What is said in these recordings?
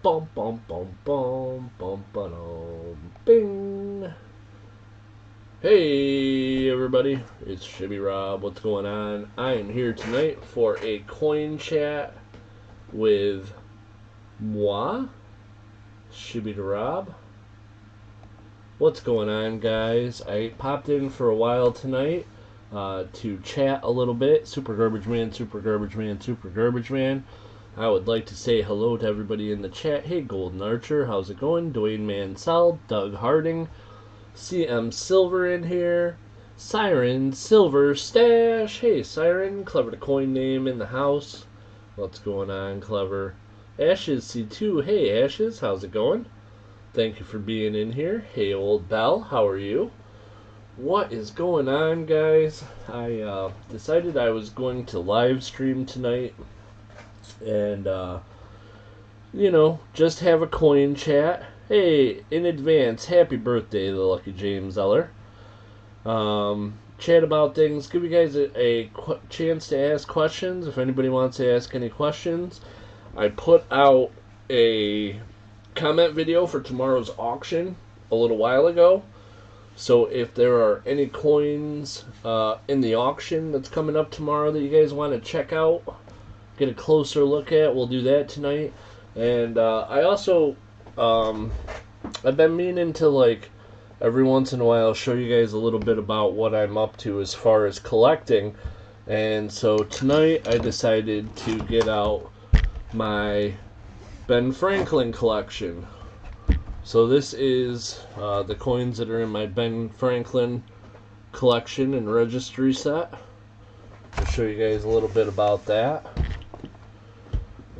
Bum bum bum bum bum bum bing. Hey everybody, it's Shibby Rob. What's going on? I am here tonight for a coin chat with moi, Shibby Rob. What's going on, guys? I popped in for a while tonight to chat a little bit. Super Garbage Man, Super Garbage Man, Super Garbage Man. I would like to say hello to everybody in the chat. Hey, Golden Archer, how's it going? Dwayne Mansell, Doug Harding, CM Silver in here, Siren Silver Stash. Hey, Siren, clever to coin name in the house. What's going on, clever? Ashes C2. Hey, Ashes, how's it going? Thank you for being in here. Hey, Old Bell, how are you? What is going on, guys? I decided I was going to live stream tonight and just have a coin chat. Hey, in advance, happy birthday, the Lucky James Eller. Chat about things, give you guys a chance to ask questions if anybody wants to ask any questions. I put out a comment video for tomorrow's auction a little while ago, so if there are any coins in the auction that's coming up tomorrow that you guys want to check out, get a closer look at, we'll do that tonight. And I also I've been meaning to, like, every once in a while show you guys a little bit about what I'm up to as far as collecting. And so tonight I decided to get out my Ben Franklin collection. So this is the coins that are in my Ben Franklin collection and registry set. I'll show you guys a little bit about that.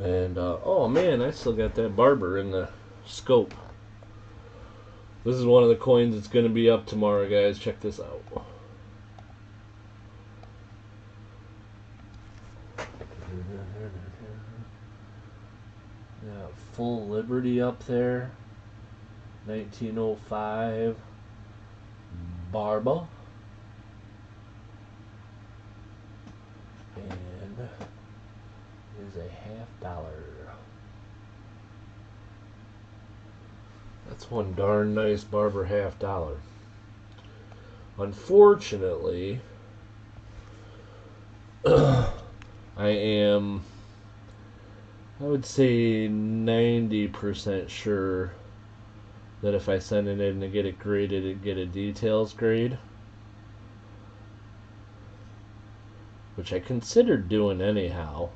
And, oh man, I still got that barber in the scope. This is one of the coins that's going to be up tomorrow, guys. Check this out. Yeah, Full Liberty up there. 1905. Barba. And is a $50. That's one darn nice barber $50. Unfortunately, I would say 90% sure that if I send it in to get it graded, it'd get a details grade, which I considered doing anyhow,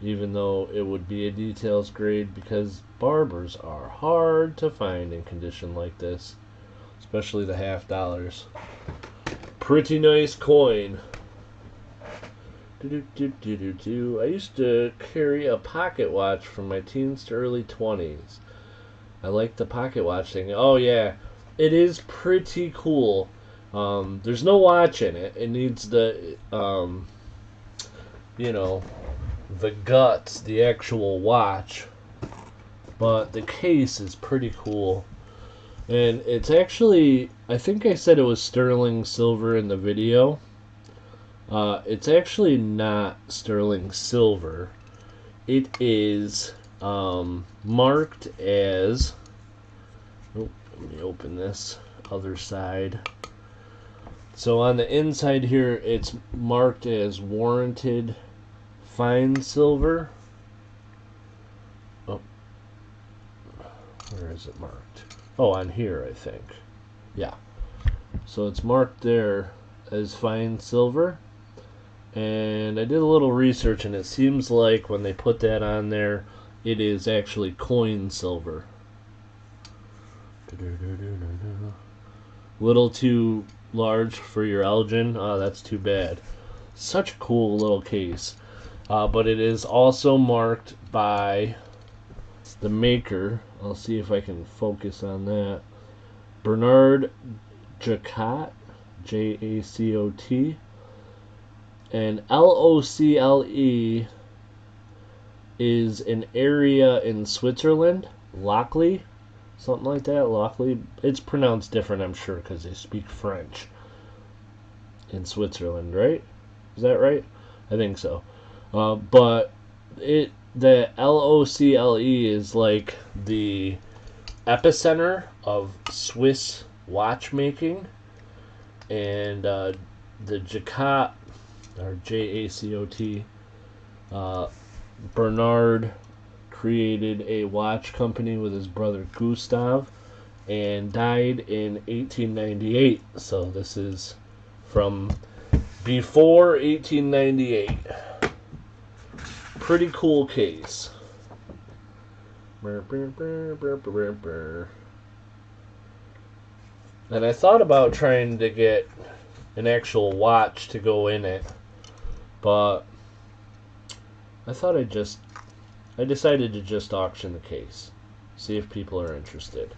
even though it would be a details grade, because barbers are hard to find in condition like this, especially the $50. Pretty nice coin. I used to carry a pocket watch from my teens to early 20s. I like the pocket watch thing. Oh yeah, it is pretty cool. There's no watch in it. It needs the the guts, the actual watch, but the case is pretty cool. And it's actually, I think I said it was sterling silver in the video. It's actually not sterling silver. It is marked as, oh, let me open this other side. So on the inside here, it's marked as warranted fine silver. Oh, where is it marked? Oh, on here, I think. Yeah. So it's marked there as fine silver. And I did a little research, and it seems like when they put that on there, it is actually coin silver. Little too large for your Elgin. Oh, that's too bad. Such a cool little case. But it is also marked by the maker. I'll see if I can focus on that. Bernard Jacot, Jacot. And LOCLE is an area in Switzerland. Lochley, something like that. Lochley. It's pronounced different, I'm sure, because they speak French in Switzerland, right? Is that right? I think so. But the LOCLE is like the epicenter of Swiss watchmaking, and the Jacot, or JACOT, Bernard created a watch company with his brother Gustav and died in 1898. So this is from before 1898. Pretty cool case. And I thought about trying to get an actual watch to go in it, but I decided to just auction the case. See if people are interested.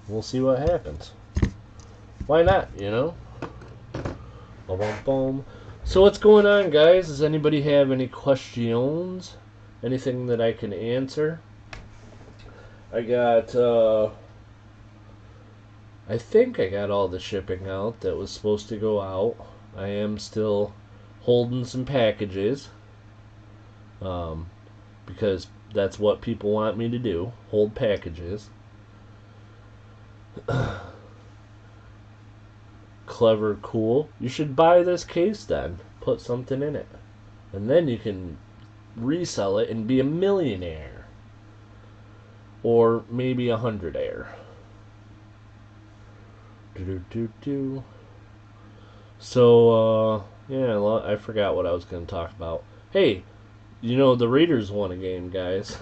We'll see what happens. Why not, you know? Boom, boom. So what's going on, guys? Does anybody have any questions? Anything that I can answer? I think I got all the shipping out that was supposed to go out. I am still holding some packages, because that's what people want me to do, hold packages. Clever, cool. You should buy this case then. Put something in it. And then you can resell it and be a millionaire. Or maybe a hundredaire. So, yeah, I forgot what I was going to talk about. Hey, you know, the Raiders won a game, guys.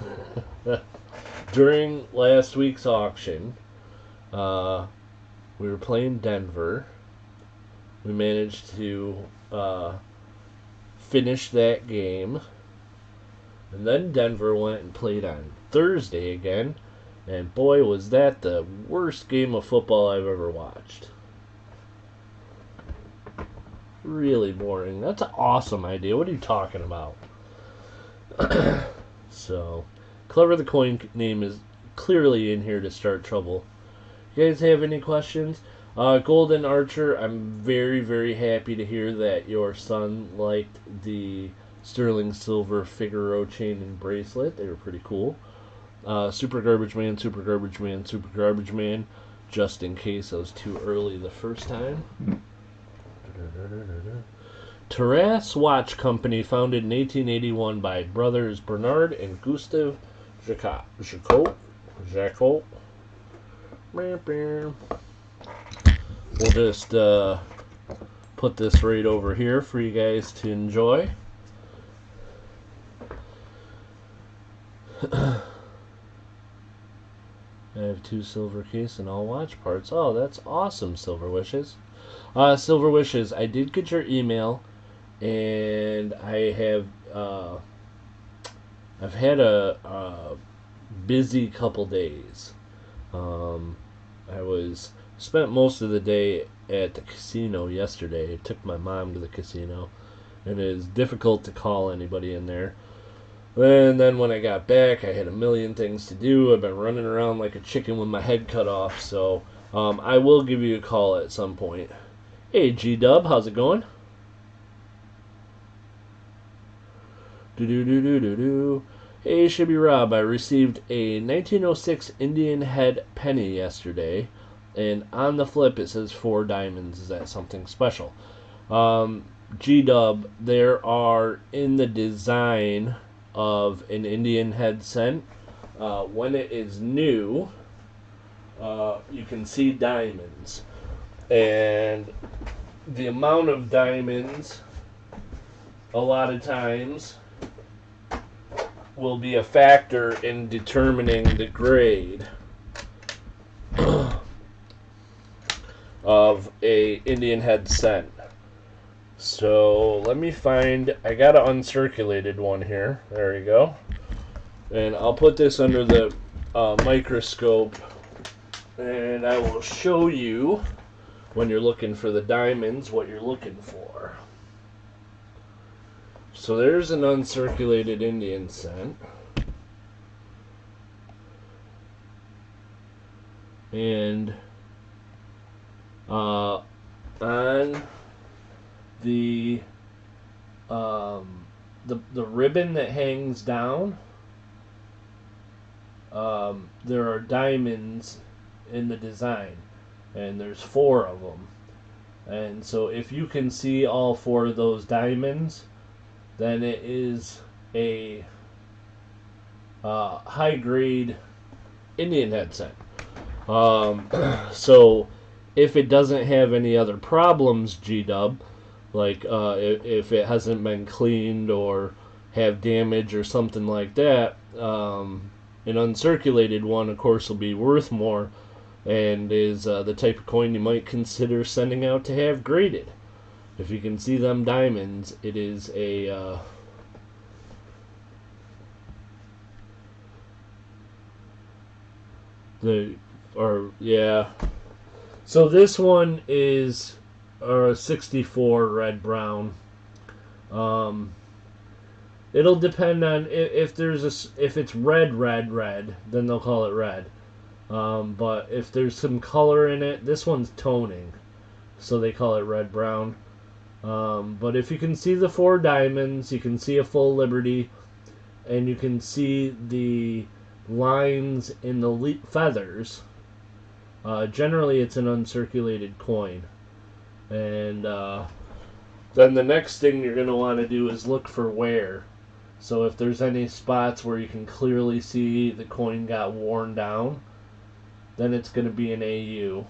During last week's auction, we were playing Denver. We managed to finish that game. And then Denver went and played on Thursday again. And boy, was that the worst game of football I've ever watched. Really boring. That's an awesome idea. What are you talking about? So, Clever the Coin name is clearly in here to start trouble. You guys have any questions? Golden Archer, I'm very, very happy to hear that your son liked the sterling silver Figaro chain and bracelet. They were pretty cool. Super Garbage Man, Super Garbage Man, Super Garbage Man, just in case I was too early the first time. Terrace Watch Company, founded in 1881 by brothers Bernard and Gustav Jacot. We'll just put this right over here for you guys to enjoy. I have 2 silver case and all watch parts. Oh, that's awesome, Silver Wishes. Silver Wishes, I did get your email, and I have I've had a busy couple days. I spent most of the day at the casino yesterday. I took my mom to the casino, and it is difficult to call anybody in there. And then when I got back, I had a million things to do. I've been running around like a chicken with my head cut off, so I will give you a call at some point. Hey, G-Dub, how's it going? Do-do-do-do-do-do. Hey, Shibby Rob, I received a 1906 Indian head penny yesterday, and on the flip it says 4 diamonds. Is that something special? G-Dub, there are in the design of an Indian head cent. When it is new, you can see diamonds. And the amount of diamonds, a lot of times, will be a factor in determining the grade of a Indian head cent. So let me find, I got an uncirculated one here. There you go. And I'll put this under the microscope, and I will show you when you're looking for the diamonds what you're looking for. So there's an uncirculated Indian cent. And on the ribbon that hangs down there are diamonds in the design, and there's 4 of them. And so if you can see all 4 of those diamonds, then it is a high grade Indian headset. So if it doesn't have any other problems, G-Dub, like if it hasn't been cleaned or have damage or something like that, an uncirculated one, of course, will be worth more, and is the type of coin you might consider sending out to have graded. If you can see them diamonds, it is a So this one is a 64 red brown. It'll depend on if it's red, then they'll call it red. But if there's some color in it, this one's toning, so they call it red brown. But if you can see the 4 diamonds, you can see a full Liberty, and you can see the lines in the feathers. Generally, it's an uncirculated coin. And then the next thing you're going to want to do is look for wear. So if there's any spots where you can clearly see the coin got worn down, then it's going to be an AU.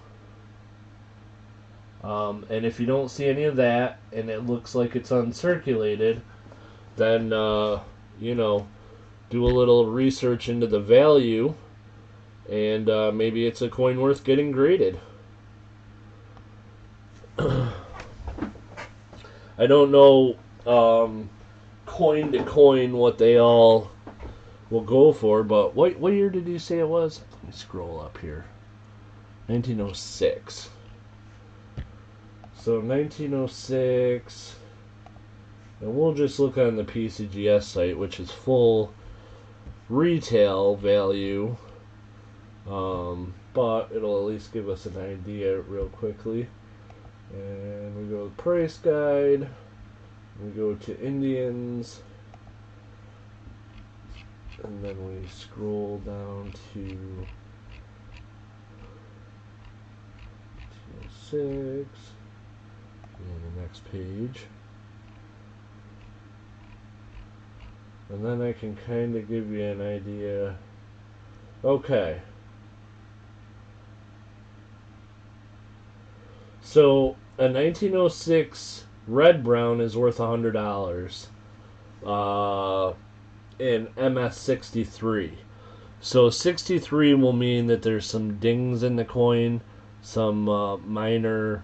And if you don't see any of that, and it looks like it's uncirculated, then, do a little research into the value, and maybe it's a coin worth getting graded. I don't know coin to coin what they all will go for, but what year did you say it was? Let me scroll up here. 1906. So 1906, and we'll just look on the PCGS site, which is full retail value, but it'll at least give us an idea real quickly. And we go to price guide, we go to Indians, and then we scroll down to 206, and the next page. And then I can kind of give you an idea. Okay. So a 1906 red brown is worth $100 in MS63. So 63 will mean that there's some dings in the coin, some minor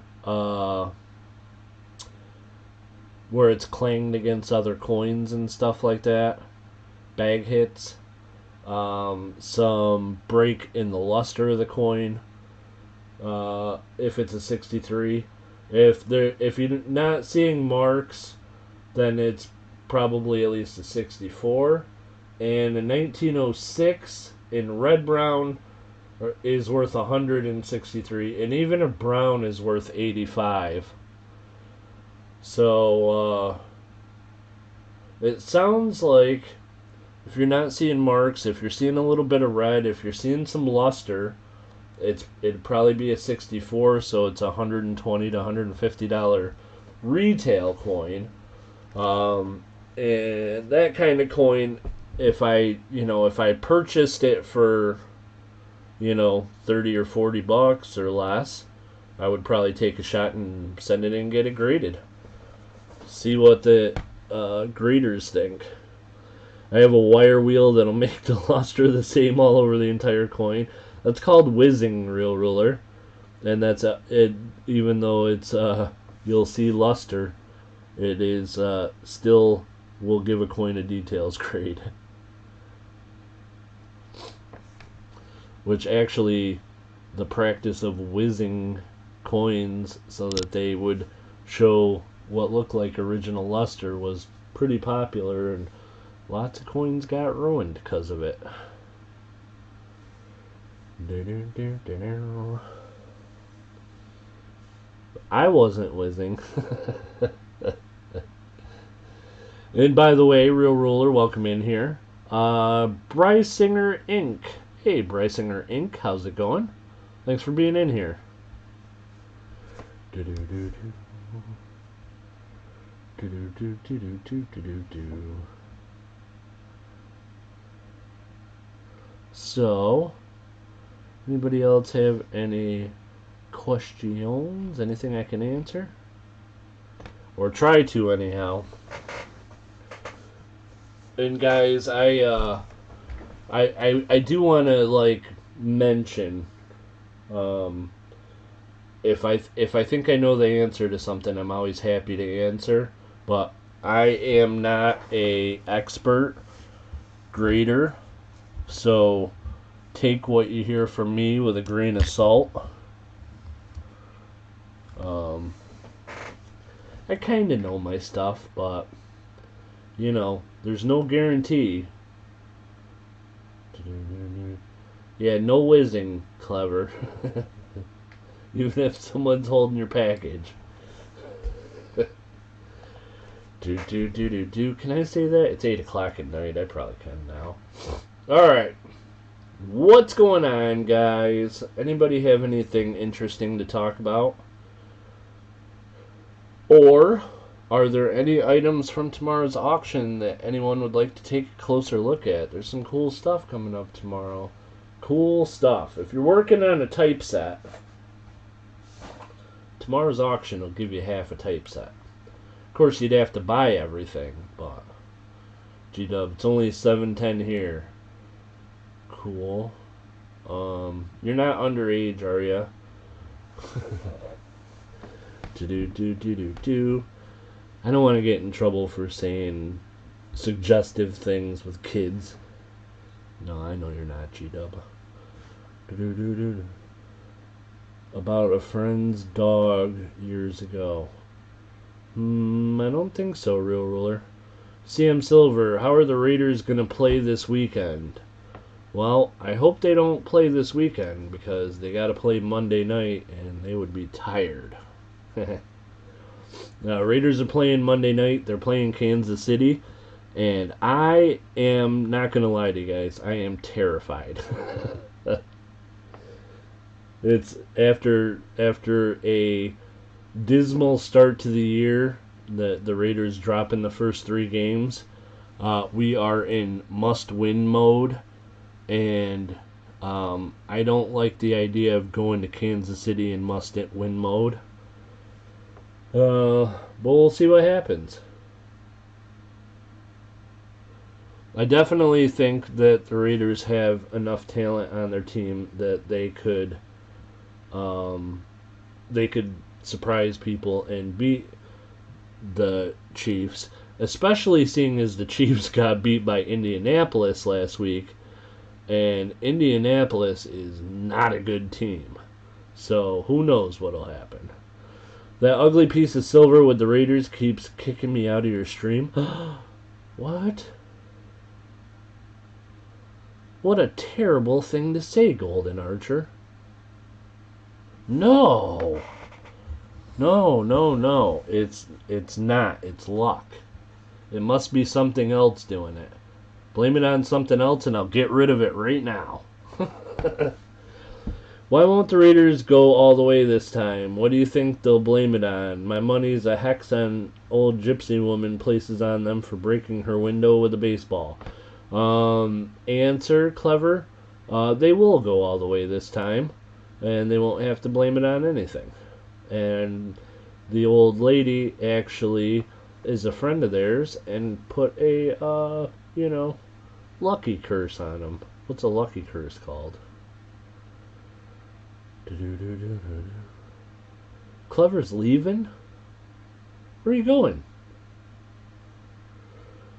where it's clanged against other coins and stuff like that, bag hits, some break in the luster of the coin, if it's a 63. If you're not seeing marks, then it's probably at least a 64. And a 1906 in red brown is worth 163, and even a brown is worth 85. So it sounds like if you're not seeing marks, if you're seeing a little bit of red, if you're seeing some luster, it'd probably be a 64. So it's $120 to $150 retail coin, and that kind of coin, if I purchased it for 30 or 40 bucks or less, I would probably take a shot and send it in and get it graded. See what the graders think. I have a wire wheel that'll make the luster the same all over the entire coin. That's called whizzing, Real Ruler, and that's even though it's you'll see luster, it is still will give a coin a details grade. Which actually, the practice of whizzing coins so that they would show what looked like original luster was pretty popular, and lots of coins got ruined because of it. I wasn't whizzing. And by the way, Real Ruler, welcome in here. Bryce Singer Inc. Hey, Brysinger Inc., how's it going? Thanks for being in here. So, anybody else have any questions? Anything I can answer? Or try to, anyhow. And guys, I do want to like mention, if I think I know the answer to something, I'm always happy to answer. But I am not a expert grader, so take what you hear from me with a grain of salt. I kind of know my stuff, but you know, there's no guarantee. Yeah, no whizzing, Clever. Even if someone's holding your package. Can I say that? It's 8 o'clock at night. I probably can now. Alright. What's going on, guys? Anybody have anything interesting to talk about? Or are there any items from tomorrow's auction that anyone would like to take a closer look at? There's some cool stuff coming up tomorrow. Cool stuff. If you're working on a typeset, tomorrow's auction will give you half a typeset. Of course, you'd have to buy everything, but G-Dub, it's only 7:10 here. Cool. You're not underage, are ya? I don't want to get in trouble for saying suggestive things with kids. No, I know you're not, G-Dub. About a friend's dog years ago. I don't think so, Real Ruler. CM Silver, how are the Raiders going to play this weekend? Well, I hope they don't play this weekend because they got to play Monday night and they would be tired. Now, Raiders are playing Monday night. They're playing Kansas City. And I am not going to lie to you guys. I am terrified. It's after a dismal start to the year, the Raiders dropping the first 3 games. We are in must-win mode. And I don't like the idea of going to Kansas City in must-win mode. But we'll see what happens. I definitely think that the Raiders have enough talent on their team that they could surprise people and beat the Chiefs, especially seeing as the Chiefs got beat by Indianapolis last week, and Indianapolis is not a good team. So who knows what'll happen. That ugly piece of silver with the Raiders keeps kicking me out of your stream. What? What a terrible thing to say, Golden Archer. No. No. It's not. It's luck. It must be something else doing it. Blame it on something else and I'll get rid of it right now. Why won't the Raiders go all the way this time? What do you think they'll blame it on? My money's a hex on old gypsy woman places on them for breaking her window with a baseball. Answer, Clever. They will go all the way this time. And they won't have to blame it on anything. And the old lady actually is a friend of theirs and put a, lucky curse on them. What's a lucky curse called? Clever's leaving? Where are you going?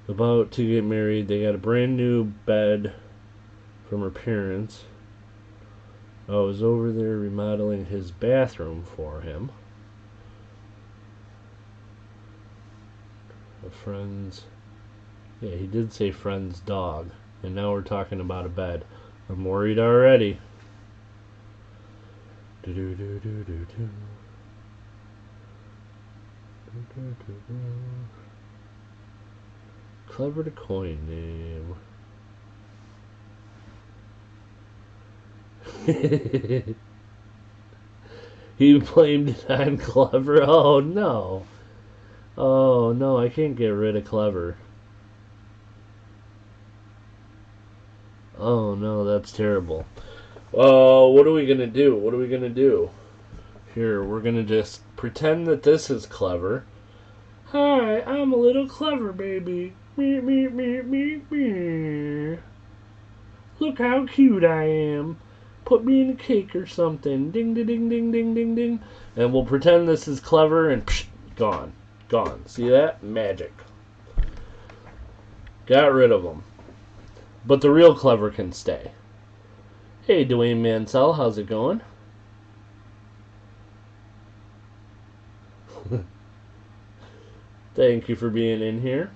About to get married. They got a brand new bed from her parents. I was over there remodeling his bathroom for him. A friend's... Yeah, he did say friend's dog. And now we're talking about a bed. I'm worried already. Clever to coin name. He blamed it on Clever. Oh no. Oh no, I can't get rid of Clever. Oh no, that's terrible. What are we gonna do? What are we gonna do? Here, we're gonna just pretend that this is Clever. Hi, I'm a little Clever baby. Me, me, me, me, me. Look how cute I am. Put me in a cake or something. Ding, ding, ding, ding, ding, ding, ding. And we'll pretend this is Clever and psh, gone. Gone. See that? Magic. Got rid of them. But the real Clever can stay. Hey, Dwayne Mansell, how's it going? Thank you for being in here.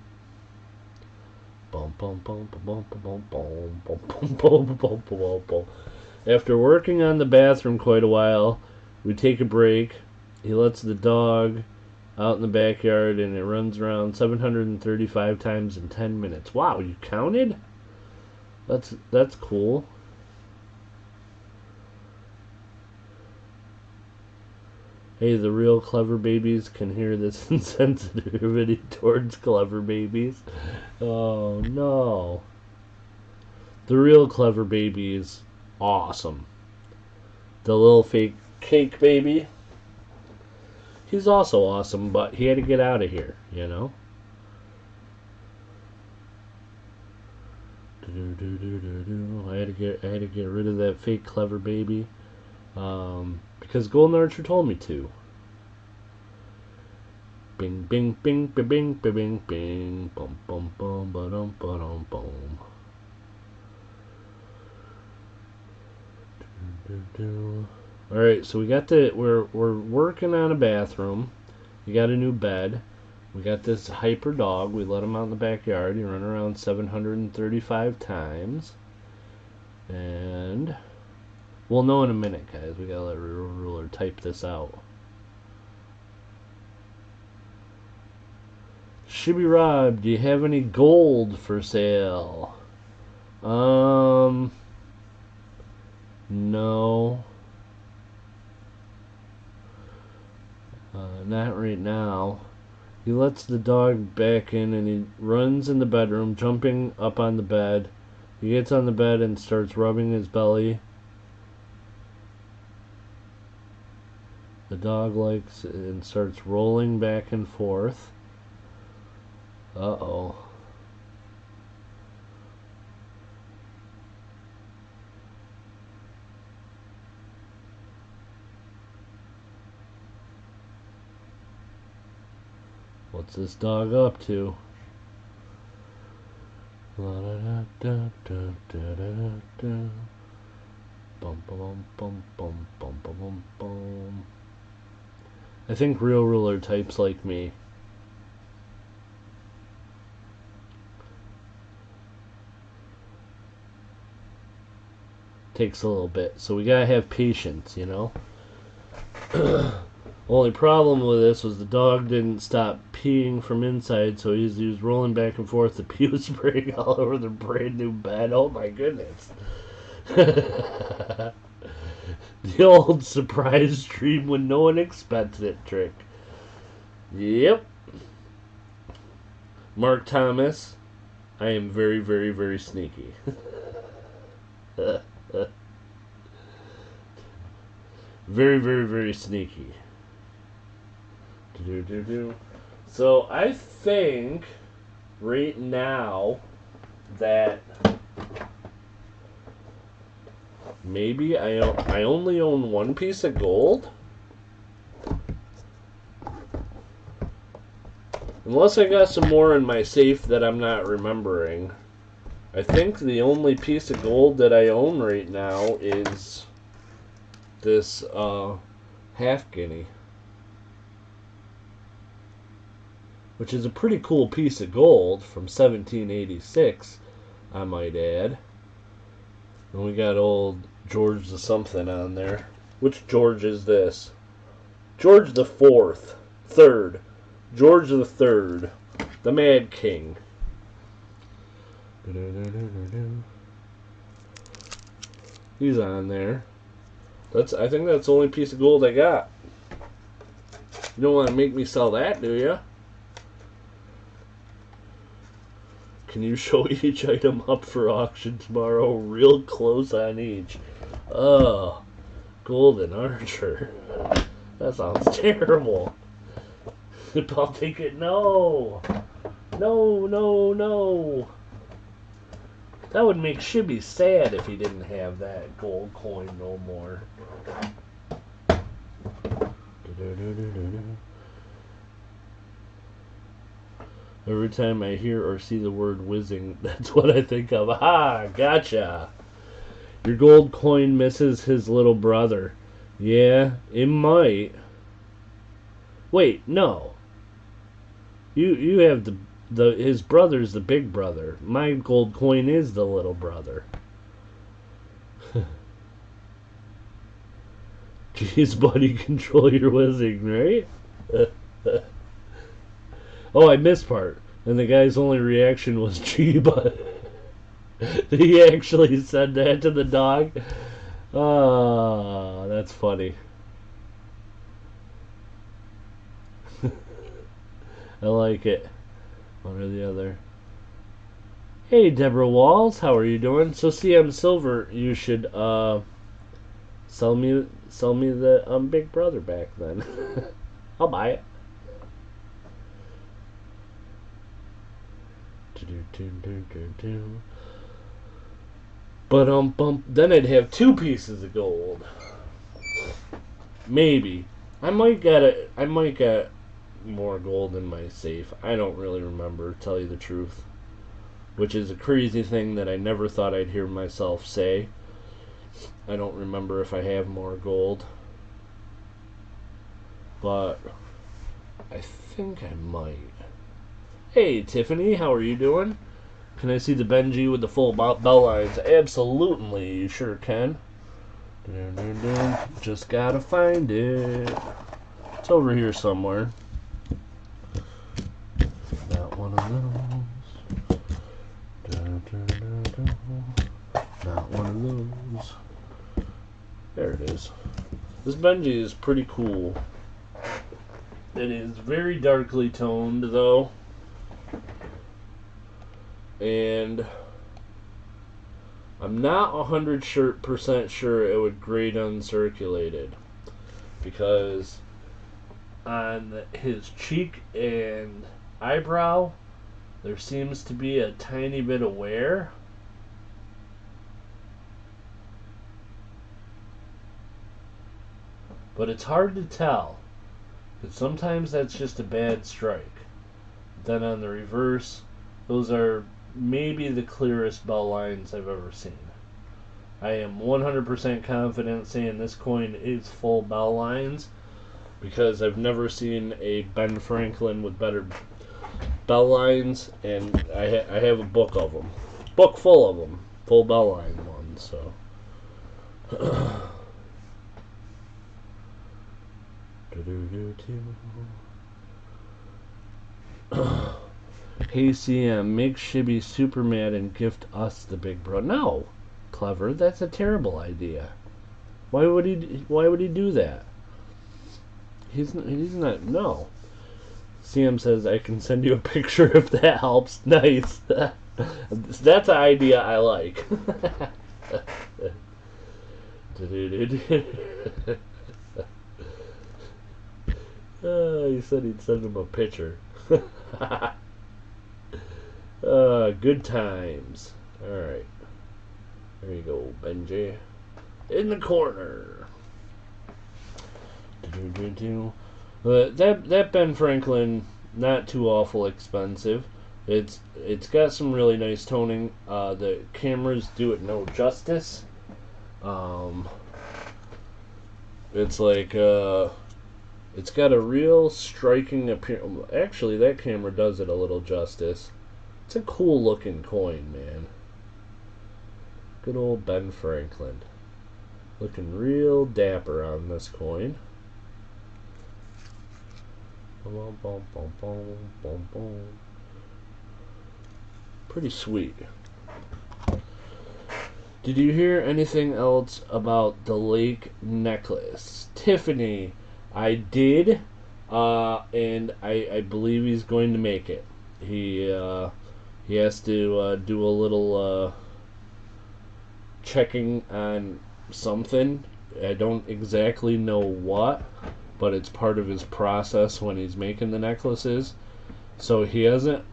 After working on the bathroom quite a while, we take a break. He lets the dog out in the backyard and it runs around 735 times in 10 minutes. Wow, you counted? That's cool. Hey, the real Clever babies can hear this insensitivity towards Clever babies. Oh no. The real Clever baby is awesome. The little fake cake baby, he's also awesome, but he had to get out of here, you know? I had to get rid of that fake Clever baby. Because Golden Archer told me to. Bing, bing, bing, bing, bing, bing, bing, bum, bum, bum, ba-dum, ba-dum, bum. Alright, so we got we're working on a bathroom. We got a new bed. We got this hyper dog. We let him out in the backyard. He run around 735 times. And we'll know in a minute, guys. We gotta let Ruler type this out. Shibby Rob, do you have any gold for sale? No. Not right now. He lets the dog back in and he runs in the bedroom, jumping up on the bed. He gets on the bed and starts rubbing his belly. The dog likes it and starts rolling back and forth. Uh-oh. What's this dog up to? Bum, bum, bum, bum, bum, bum, bum, bum. I think Real Ruler types like me. Takes a little bit, so we gotta have patience, you know? Only problem with this was the dog didn't stop peeing from inside, so he was rolling back and forth. The pee was spraying all over the brand new bed. Oh my goodness. The old surprise stream when no one expected it trick. Yep. Mark Thomas, I am very, very, very sneaky. Very, very, very sneaky. So I think right now that maybe I only own one piece of gold. Unless I got some more in my safe that I'm not remembering. I think the only piece of gold that I own right now is this half guinea. Which is a pretty cool piece of gold from 1786, I might add. And we got old George the something on there. Which George is this? George the Fourth. Third. George the Third. The Mad King. He's on there. I think that's the only piece of gold I got. You don't want to make me sell that, do you? Can you show each item up for auction tomorrow? Real close on each. Oh, golden archer. That sounds terrible. I'll take it. No. No, no, no. That would make Shibby sad if he didn't have that gold coin no more. Every time I hear or see the word whizzing, that's what I think of. Ah, gotcha. Your gold coin misses his little brother. Yeah, it might. Wait, no. You have his brother's the big brother. My gold coin is the little brother. Jeez, buddy, control your whizzing, right? Oh, I missed part. And the guy's only reaction was, gee, but he actually said that to the dog. Oh, that's funny. I like it. One or the other. Hey, Deborah Walls, how are you doing? So CM Silver, you should sell me the Big Brother back then. I'll buy it. But then I'd have 2 pieces of gold. Maybe. I might get more gold in my safe. I don't really remember, to tell you the truth. Which is a crazy thing that I never thought I'd hear myself say. I don't remember if I have more gold. But I think I might. Hey, Tiffany, how are you doing? Can I see the Benji with the full bell lines? Absolutely, you sure can. Just gotta find it. It's over here somewhere. Not one of those. Not one of those. There it is. This Benji is pretty cool. It is very darkly toned, though. And I'm not 100% sure it would grade uncirculated, because on his cheek and eyebrow there seems to be a tiny bit of wear. But it's hard to tell, because sometimes that's just a bad strike. Then on the reverse, those are maybe the clearest bell lines I've ever seen. I am 100% confident saying this coin is full bell lines, because I've never seen a Ben Franklin with better bell lines, and I have a book of them. Book full of them. Full bell line ones, so. Hey CM, make Shibby super mad and gift us the big bro. No, Clever, that's a terrible idea. Why would he do that? He's not. No. CM says I can send you a picture if that helps. Nice. That's an idea I like. He said he'd send him a picture. Good times. Alright. There you go, Benji. In the corner. That Ben Franklin, not too awful expensive. It's got some really nice toning. The cameras do it no justice. It's like it's got a real striking appearance. Actually, that camera does it a little justice. It's a cool looking coin, man. Good old Ben Franklin. Looking real dapper on this coin. Pretty sweet. Did you hear anything else about the lake necklace? Tiffany, I did, and I believe he's going to make it. He has to do a little checking on something. I don't exactly know what, but it's part of his process when he's making the necklaces. So he hasn't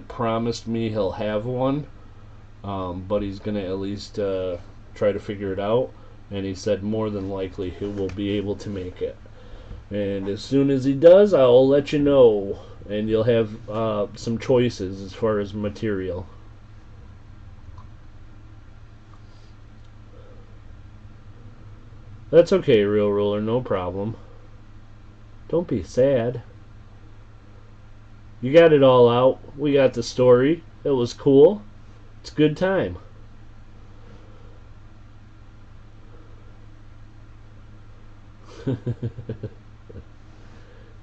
promised me he'll have one, but he's gonna at least try to figure it out. And he said more than likely he will be able to make it. And as soon as he does, I'll let you know, and you'll have some choices as far as material. That's okay, Real Ruler, no problem. Don't be sad. You got it all out. We got the story. It was cool. It's a good time.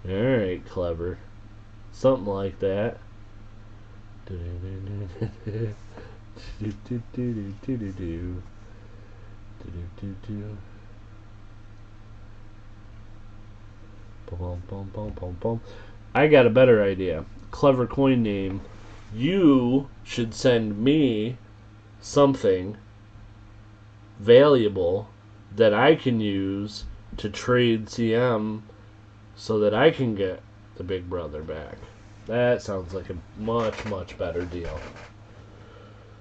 Alright, clever. Something like that. I got a better idea. Clever coin name. You should send me something valuable that I can use to trade CM so that I can get the big brother back. That sounds like a much, much better deal.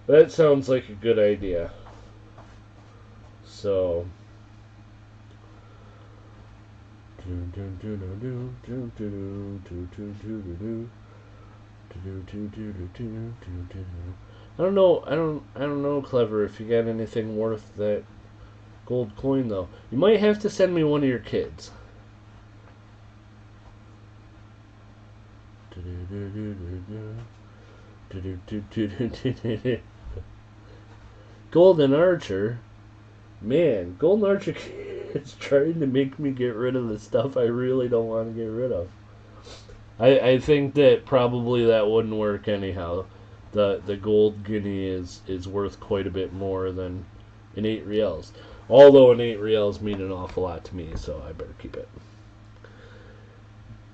That sounds like a good idea. So I don't know. I don't know, Clever. If you got anything worth that gold coin, though, you might have to send me one of your kids. Golden Archer, man, Golden Archer is trying to make me get rid of the stuff I really don't want to get rid of. I think that probably that wouldn't work anyhow. The gold guinea is worth quite a bit more than an 8 reals. Although an 8 reals mean an awful lot to me, so I better keep it.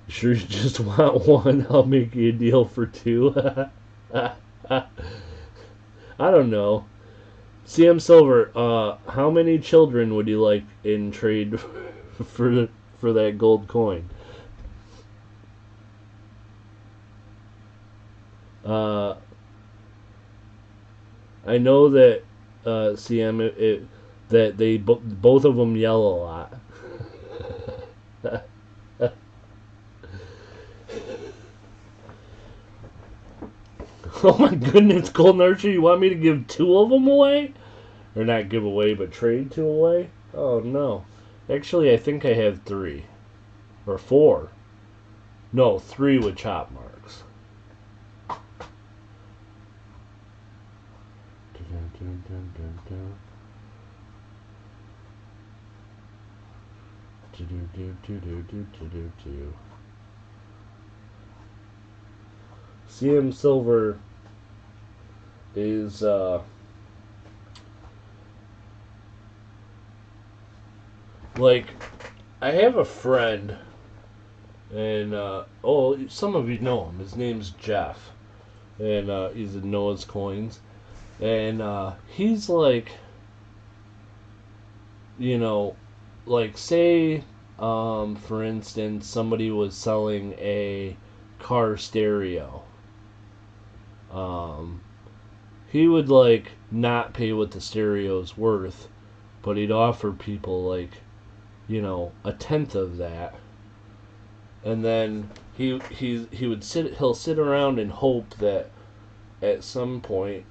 Sure you just want one? I'll make you a deal for 2. I don't know. CM Silver, how many children would you like in trade for that gold coin? I know that CM that they both of them yell a lot. Oh my goodness, Golden Archer, you want me to give 2 of them away? Or not give away, but trade 2 away? Oh no. Actually, I think I have 3. Or 4. No, 3 with chop marks. CM Silver is like, I have a friend, and some of you know him. His name's Jeff, and he's in Noah's Coins, and he's like, like, say, for instance, somebody was selling a car stereo. He would, like, not pay what the stereo's worth, but he'd offer people, like, a tenth of that. And then he'll sit around and hope that at some point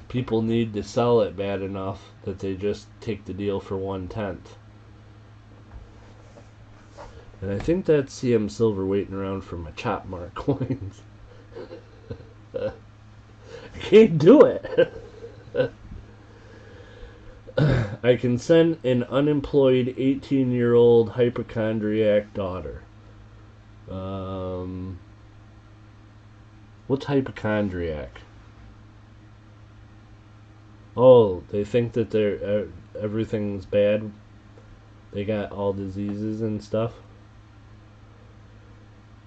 people need to sell it bad enough that they just take the deal for 1/10. And I think that's CM Silver waiting around for my chop mark coins. I can't do it. I can send an unemployed 18-year-old hypochondriac daughter. What's hypochondriac? Oh, they think that they're everything's bad. They got all diseases and stuff.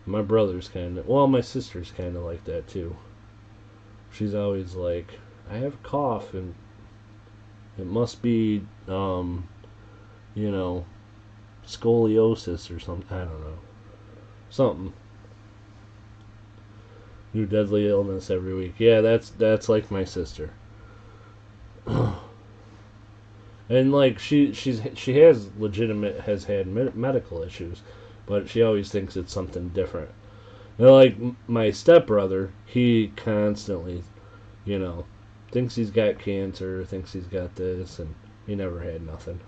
My brother's kind of, well, my sister's kind of like that too. She's always like, I have a cough and it must be, you know, scoliosis or something. I don't know. Something. New deadly illness every week. Yeah, that's like my sister. And like she has had medical issues, but she always thinks it's something different. And like my stepbrother, he constantly, you know, thinks he's got cancer, thinks he's got this, and he never had nothing.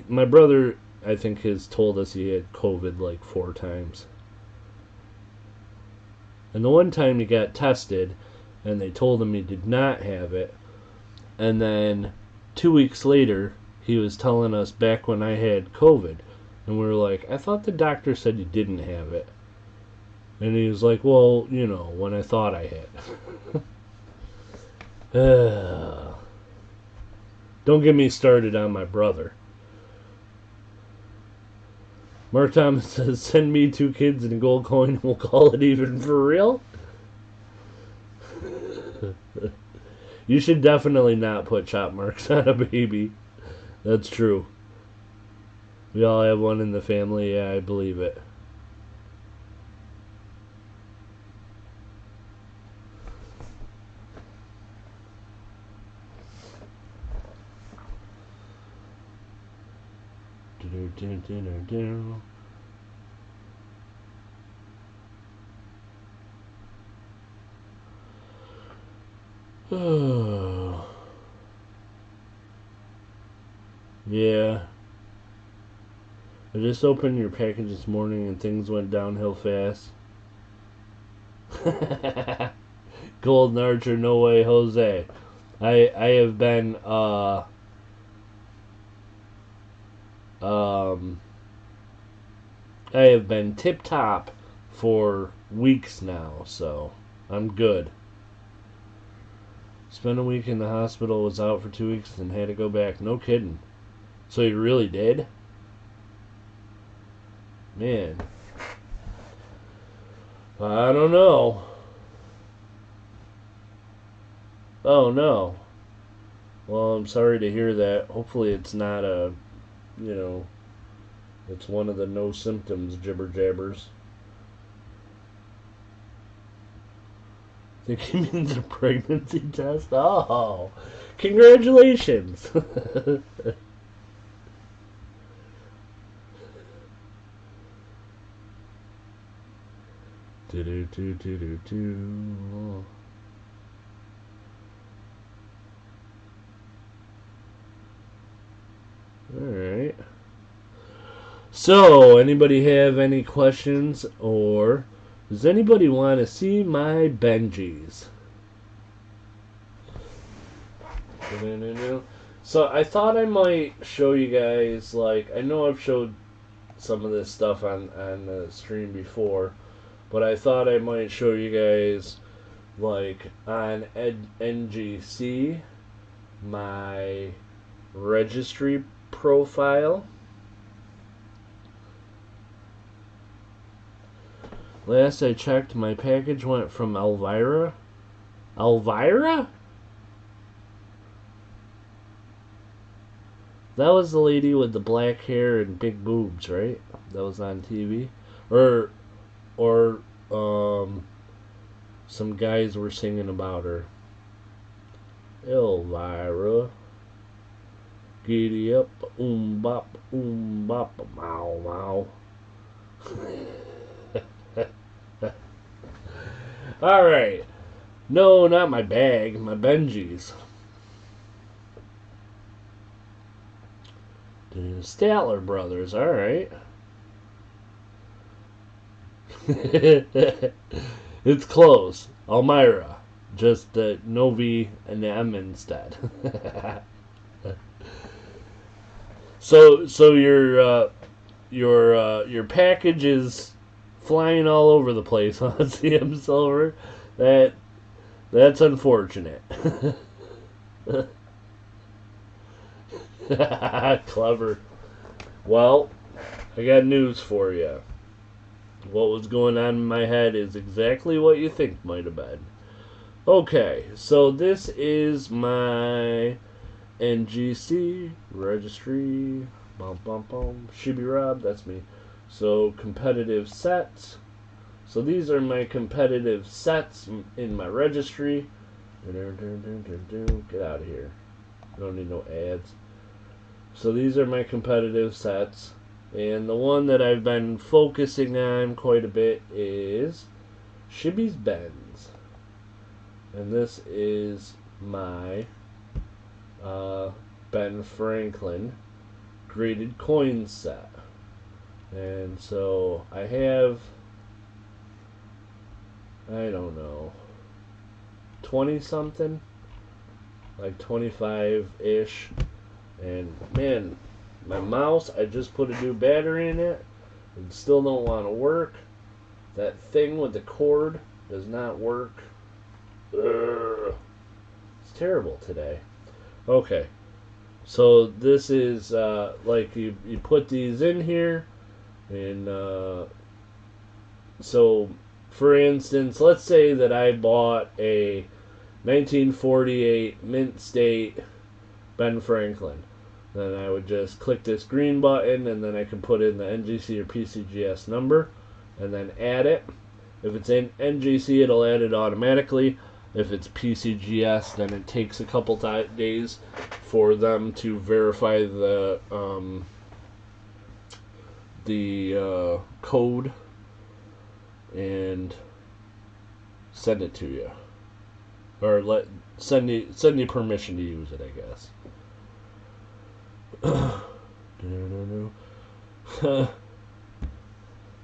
My brother, I think, has told us he had COVID like 4 times. And the one time he got tested, and they told him he did not have it, and then 2 weeks later, he was telling us back when I had COVID, and we were like, I thought the doctor said you didn't have it. And he was like, well, you know, when I thought I had. Don't get me started on my brother. Mark Thomas says, send me 2 kids and a gold coin and we'll call it even for real. You should definitely not put chop marks on a baby. That's true. We all have one in the family. Yeah, I believe it. Yeah. I just opened your package this morning and things went downhill fast. Golden Archer, no way, Jose. I have been I have been tip top for weeks now, so I'm good. Spent a week in the hospital, was out for 2 weeks, and had to go back. No kidding. So you really did? Man. I don't know. Oh, no. Well, I'm sorry to hear that. Hopefully it's not it's one of the no symptoms jibber jabbers. I think he means a pregnancy test. Oh, congratulations. Do. Alright. So, anybody have any questions, or does anybody want to see my Benjis? So, I thought I might show you guys, like, I know I've showed some of this stuff on the stream before, but I thought I might show you guys, like, on NGC, my registry profile. Last I checked, my package went from Elvira. Elvira? That was the lady with the black hair and big boobs, right? That was on TV. Or some guys were singing about her. Elvira. Giddy up, bop, mow, mow. Alright. No, not my bag, my Benjis. The Statler Brothers, alright. It's close. Elmira. Just no V and M instead. So your package is flying all over the place on CM Silver. That's unfortunate. Clever. Well, I got news for you. What was going on in my head is exactly what you think might have been. Okay, so this is my NGC registry. Bum bum bum. Shibby Rob, that's me. So competitive sets. So these are my competitive sets in my registry. Get out of here. I don't need no ads. So these are my competitive sets. And the one that I've been focusing on quite a bit is Shibby's Bends. And this is my Ben Franklin graded coin set. And so I have, I don't know, 20 something, like 25-ish. And man, my mouse, I just put a new battery in it. It still don't want to work. That thing with the cord does not work. Ugh. It's terrible today. Okay, so this is like you put these in here, and so for instance, let's say that I bought a 1948 mint state Ben Franklin. Then I would just click this green button, and then I can put in the NGC or PCGS number, and then add it. If it's in NGC, it'll add it automatically. If it's PCGS, then it takes a couple days for them to verify the code and send it to you, or send you permission to use it, I guess.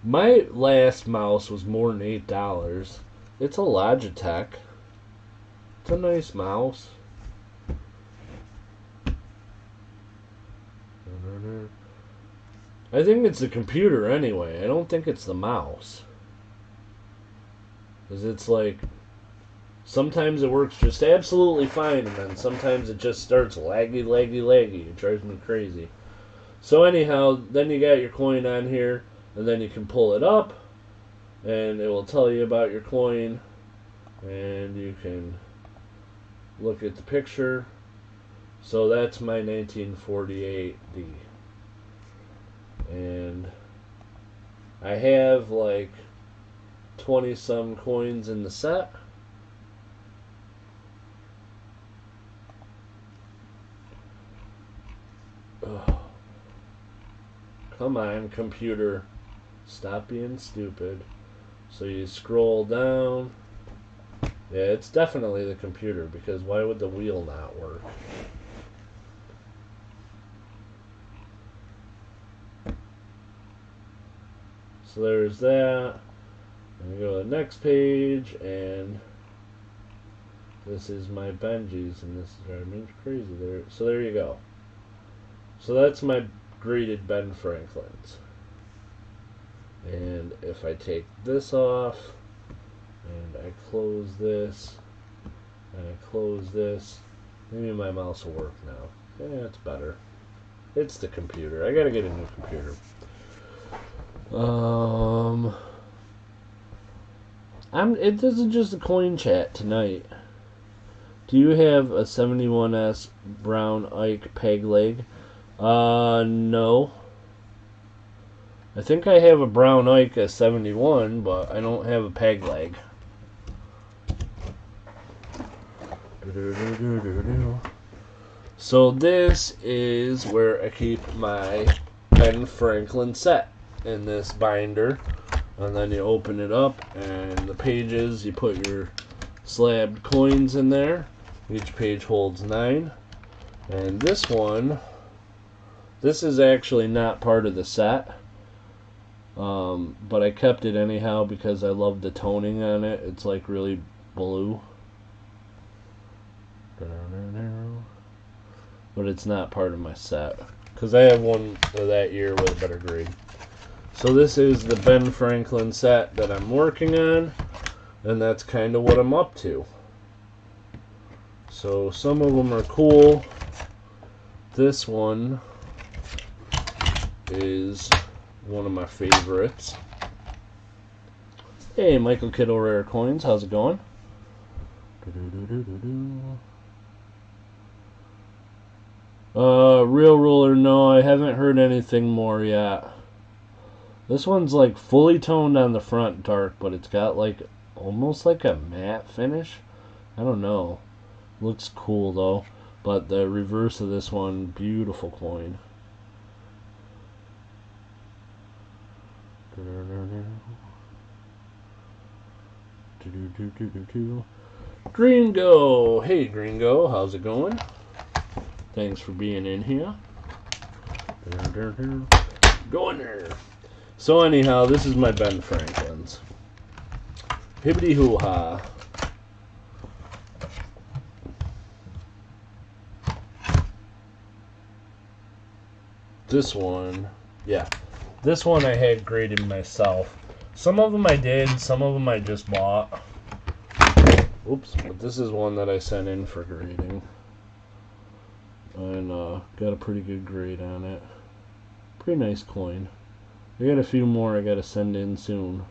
My last mouse was more than $8. It's a Logitech. It's a nice mouse. I think it's the computer anyway. I don't think it's the mouse. Because it's like, sometimes it works just absolutely fine, and then sometimes it just starts laggy. It drives me crazy. So anyhow, then you got your coin on here, and then you can pull it up, and it will tell you about your coin, and you can look at the picture. So that's my 1948D. And I have like 20 some coins in the set. Ugh. Come on, computer. Stop being stupid. So you scroll down. Yeah, it's definitely the computer, because why would the wheel not work? So there's that. And we go to the next page, and this is my Benjis, and this is driving me crazy there. So there you go. So that's my graded Ben Franklins. And if I take this off, and I close this, and I close this, maybe my mouse will work now. Yeah, it's better. It's the computer. I gotta get a new computer. This is just a coin chat tonight. Do you have a 71S Brown Ike peg leg? No. I think I have a Brown Ike, a 71, but I don't have a peg leg. So this is where I keep my Ben Franklin set, in this binder. And then you open it up, and the pages, you put your slabbed coins in there. Each page holds 9. And this one, this is actually not part of the set. But I kept it anyhow because I love the toning on it. It's like really blue. But it's not part of my set, because I have one of that year with a better grade. So this is the Ben Franklin set that I'm working on, and that's kind of what I'm up to. So some of them are cool. This one is one of my favorites. Hey, Michael Kittle Rare Coins, how's it going? Real Ruler, no, I haven't heard anything more yet. This one's like fully toned on the front, dark, but it's got like almost like a matte finish. I don't know. Looks cool though. But the reverse of this one, beautiful coin. Gringo! Hey Gringo, how's it going? Thanks for being in here. Go in there. So anyhow, this is my Ben Franklin's. Hibbity hoo ha. This one, yeah. This one I had graded myself. Some of them I did, some of them I just bought. Oops, but this is one that I sent in for grading. And got a pretty good grade on it. Pretty nice coin. I got a few more I gotta send in soon.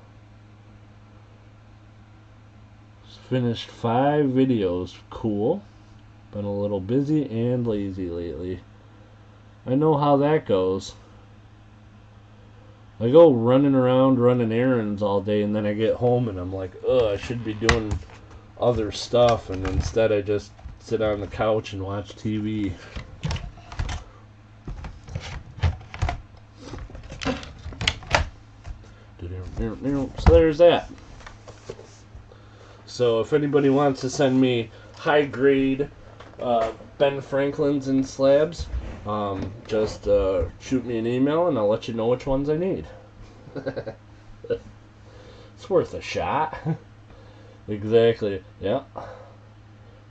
Just finished 5 videos. Cool. Been a little busy and lazy lately. I know how that goes. I go running around running errands all day, and then I get home and I'm like, ugh, I should be doing other stuff, and instead I just sit on the couch and watch TV. So there's that. So if anybody wants to send me high grade Ben Franklin's in slabs, just shoot me an email and I'll let you know which ones I need. It's worth a shot. Exactly. Yeah.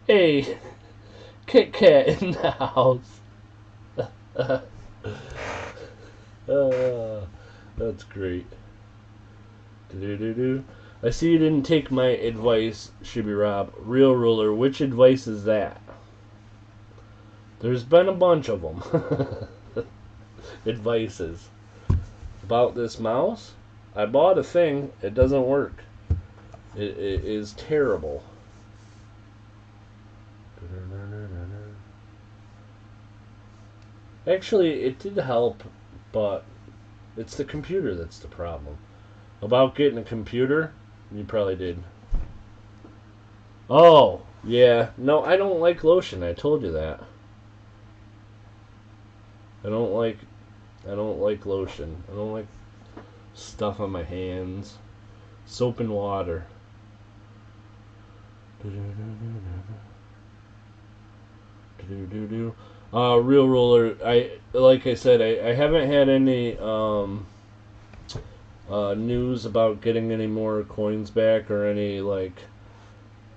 Hey, Kit Kat in the house. That's great. I see you didn't take my advice, Shibby Rob. Real Ruler, which advice is that? There's been a bunch of them. Advices. About this mouse? I bought a thing. It doesn't work. It is terrible. Actually, it did help, but it's the computer that's the problem. About getting a computer, you probably did. Oh, yeah. No, I don't like lotion. I told you that. I don't like lotion. I don't like stuff on my hands. Soap and water. Real Roller. Like I said, I haven't had any news about getting any more coins back or any like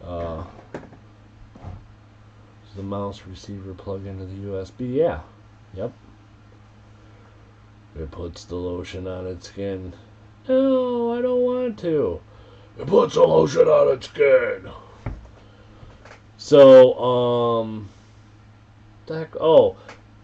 does the mouse receiver plug into the USB? Yeah. Yep. It puts the lotion on its skin. No, I don't want to. It puts the lotion on its skin. So, oh,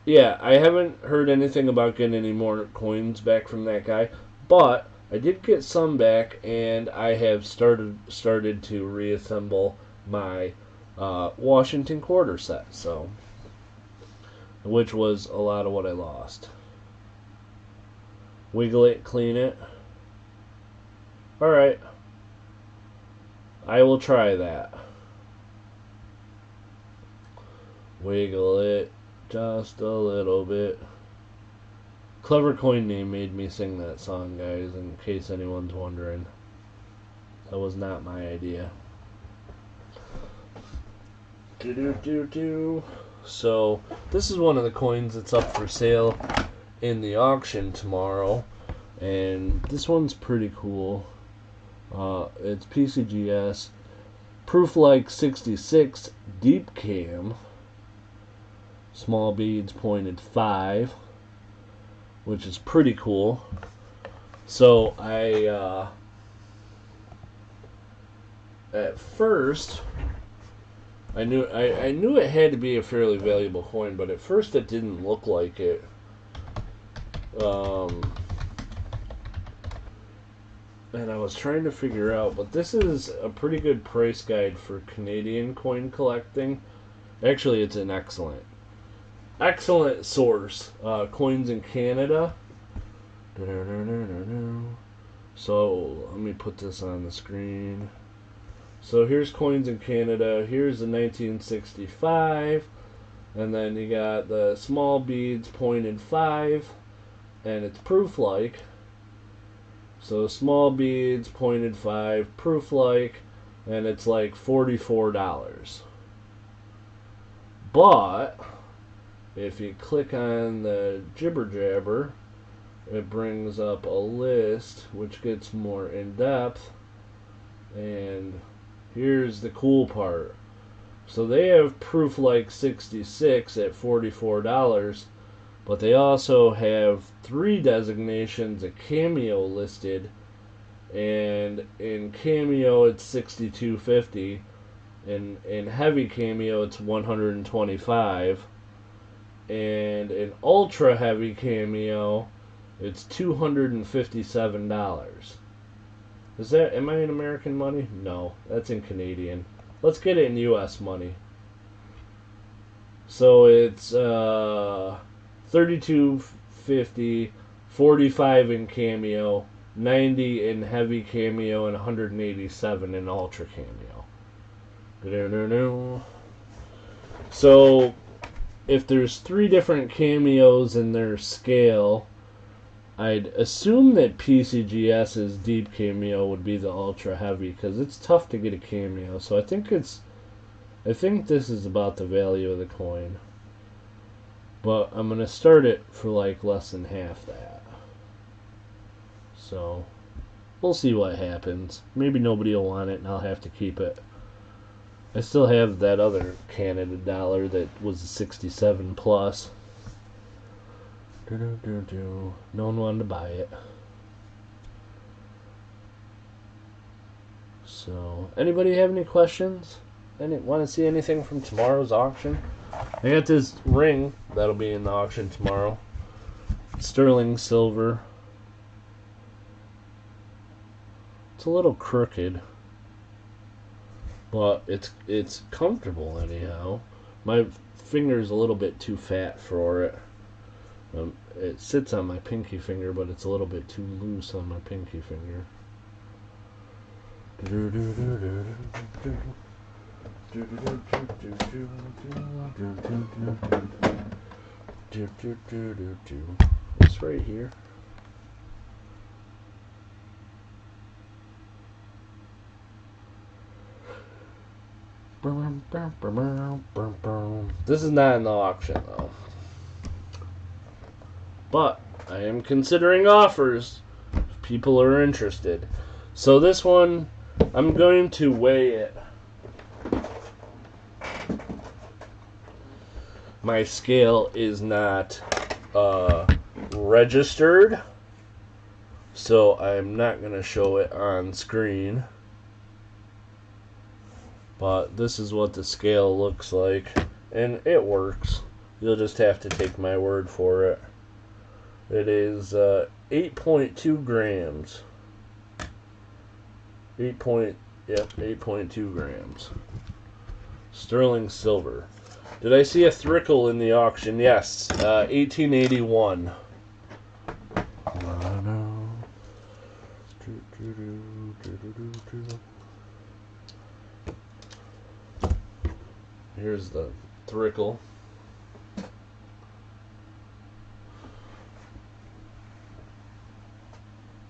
yeah, I haven't heard anything about getting any more coins back from that guy, but I did get some back, and I have started to reassemble my Washington quarter set, so, which was a lot of what I lost. Wiggle it, clean it. Alright. I will try that. Wiggle it just a little bit. Clever Coin Name made me sing that song, guys, in case anyone's wondering. That was not my idea. So, this is one of the coins that's up for sale in the auction tomorrow, and this one's pretty cool. It's PCGS Proof Like 66 Deep Cam, small beads pointed 5, which is pretty cool. So I at first I knew it had to be a fairly valuable coin, but at first it didn't look like it. And I was trying to figure out, but this is a pretty good price guide for Canadian coin collecting. Actually, it's an excellent source. Coins in Canada. So let me put this on the screen. So here's coins in Canada. Here's the 1965, and then you got the small beads, 0.5, and it's proof-like. So small beads, 0.5, proof-like, and it's like $44. But if you click on the jibber jabber, it brings up a list which gets more in depth. And here's the cool part. So they have proof like 66 at $44, but they also have 3 designations of Cameo listed, and in Cameo it's $62.50, and in Heavy Cameo it's $125, and in Ultra Heavy Cameo it's $257. Am I in American money? No, that's in Canadian. Let's get it in US money. So it's $32.50, 45 in Cameo, 90 in Heavy Cameo, and 187 in Ultra Cameo. So if there's 3 different cameos in their scale, I'd assume that PCGS's deep cameo would be the ultra heavy, because it's tough to get a cameo. So I think this is about the value of the coin. But I'm gonna start it for like less than half that. So we'll see what happens. Maybe nobody will want it and I'll have to keep it. I still have that other Canada dollar that was a 67 plus. No one wanted to buy it. So, anybody have any questions? Want to see anything from tomorrow's auction? I got this ring that'll be in the auction tomorrow. Sterling silver. It's a little crooked, but it's comfortable anyhow. My finger's a little bit too fat for it. It sits on my pinky finger, but it's a little bit too loose on my pinky finger. It's right here. This is not in the auction though. But I am considering offers if people are interested. So this one, I'm going to weigh it. My scale is not registered, so I'm not going to show it on screen. But this is what the scale looks like, and it works. You'll just have to take my word for it. It is 8.2 grams. 8.2 grams. Sterling silver. Did I see a thrickle in the auction? Yes, 1881. Here's the thrickle.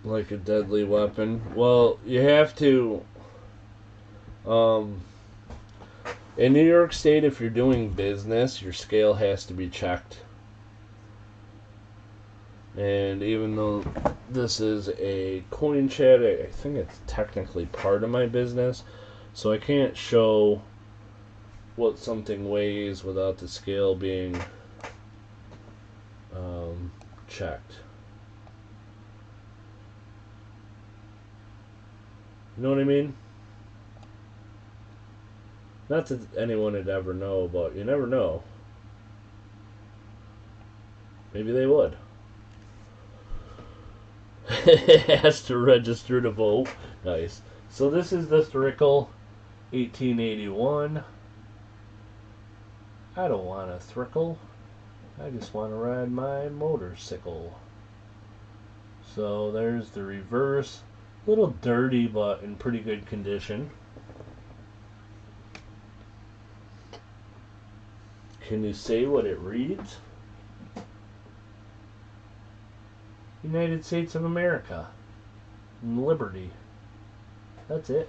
Like a deadly weapon. Well, you have to, in New York State, if you're doing business, your scale has to be checked. And even though this is a coin chat, I think it's technically part of my business, so I can't show what something weighs without the scale being checked. You know what I mean? Not that anyone would ever know, but you never know. Maybe they would. It has to register to vote. Nice. So this is the Thrickle 1881. I don't want a Thrickle. I just want to ride my motorcycle. So there's the reverse. A little dirty, but in pretty good condition. Can you say what it reads? United States of America. Liberty. That's it.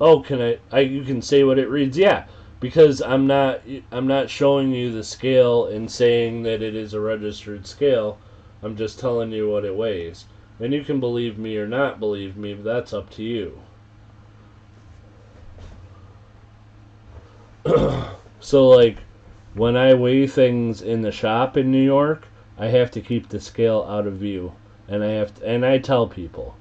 Oh, can I you can say what it reads? Yeah, because I'm not showing you the scale and saying that it is a registered scale. I'm just telling you what it weighs. And you can believe me or not believe me, but that's up to you. So like when I weigh things in the shop in New York, I have to keep the scale out of view, and I tell people,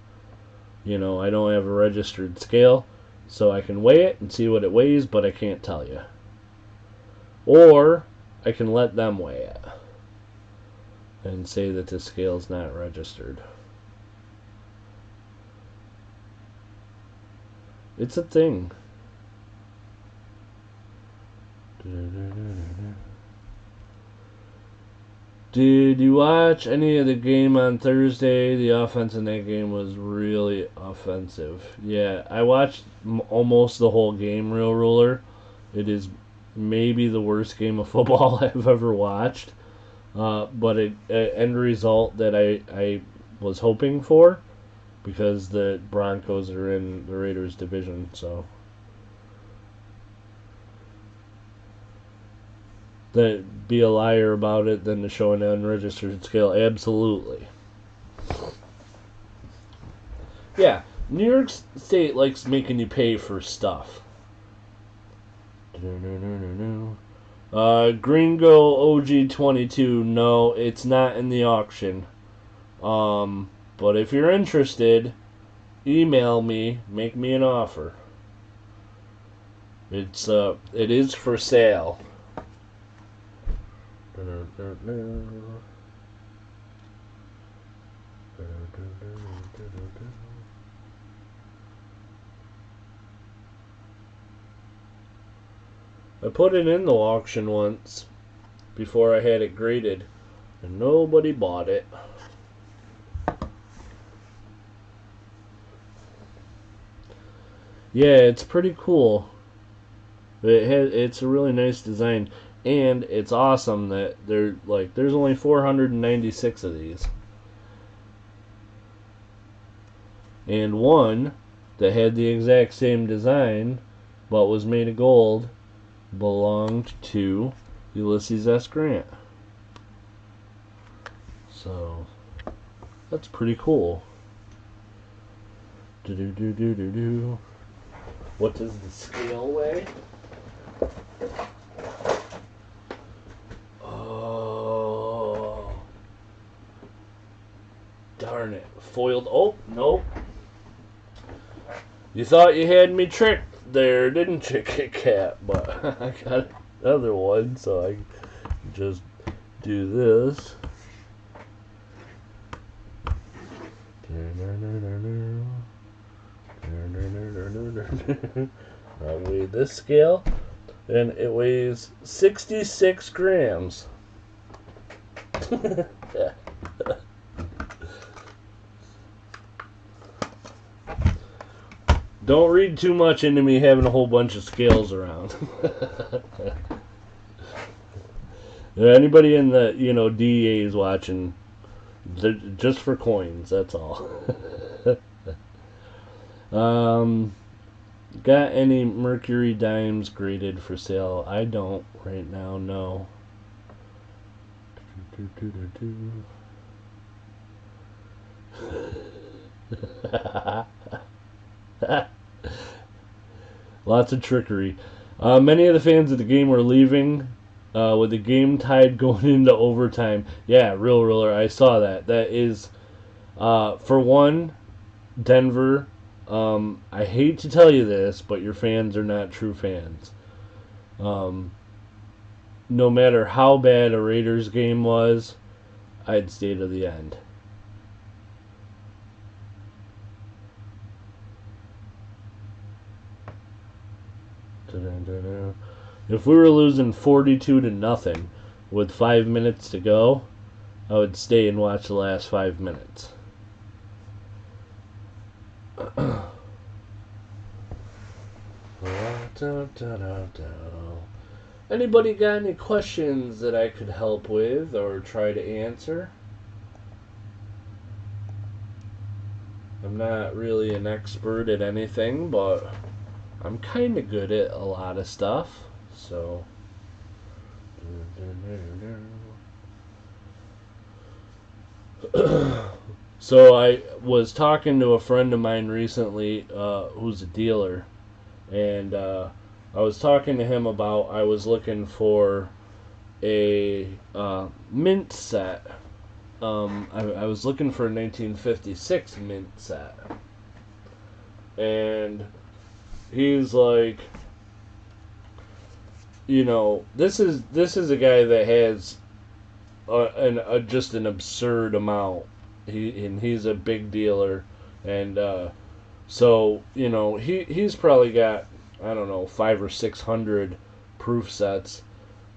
you know, I don't have a registered scale, so I can weigh it and see what it weighs, but I can't tell you. Or I can let them weigh it and say that the scale's not registered. It's a thing. Did you watch any of the game on Thursday? The offense in that game was really offensive. Yeah, I watched almost the whole game, Real Ruler. It is maybe the worst game of football I've ever watched. But an end result that I was hoping for, because the Broncos are in the Raiders division, so. That be a liar about it than to show an unregistered scale. Absolutely. Yeah, New York State likes making you pay for stuff. Gringo OG22. No, it's not in the auction. But if you're interested, email me. Make me an offer. It is for sale. I put it in the auction once before I had it graded, and nobody bought it. Yeah, it's pretty cool. It's a really nice design. And it's awesome that there's only 496 of these. And one that had the exact same design but was made of gold belonged to Ulysses S. Grant. So that's pretty cool. What does the scale weigh? Darn it. Foiled. Oh, nope. You thought you had me tricked there, didn't you, Kit Kat? But I got another one, so I just do this. I'll weigh this scale, and it weighs 66 grams. Yeah. Don't read too much into me having a whole bunch of scales around. Anybody in the DEA is watching, just for coins. That's all. Got any Mercury Dimes graded for sale? I don't right now. No. Lots of trickery. Many of the fans of the game were leaving with the game tied going into overtime. Yeah, Real Ruler, I saw that. That is, for one, Denver I hate to tell you this, but your fans are not true fans. No matter how bad a Raiders game was, I'd stay to the end. If we were losing 42-0 with 5 minutes to go, I would stay and watch the last 5 minutes. Anybody got any questions that I could help with or try to answer? I'm not really an expert at anything, but I'm kind of good at a lot of stuff, so. So I was talking to a friend of mine recently who's a dealer, and I was talking to him about I was looking for a mint set. I was looking for a 1956 mint set, and he's like, this is a guy that has just an absurd amount. He's a big dealer, and so he's probably got, I don't know, 500 or 600 proof sets,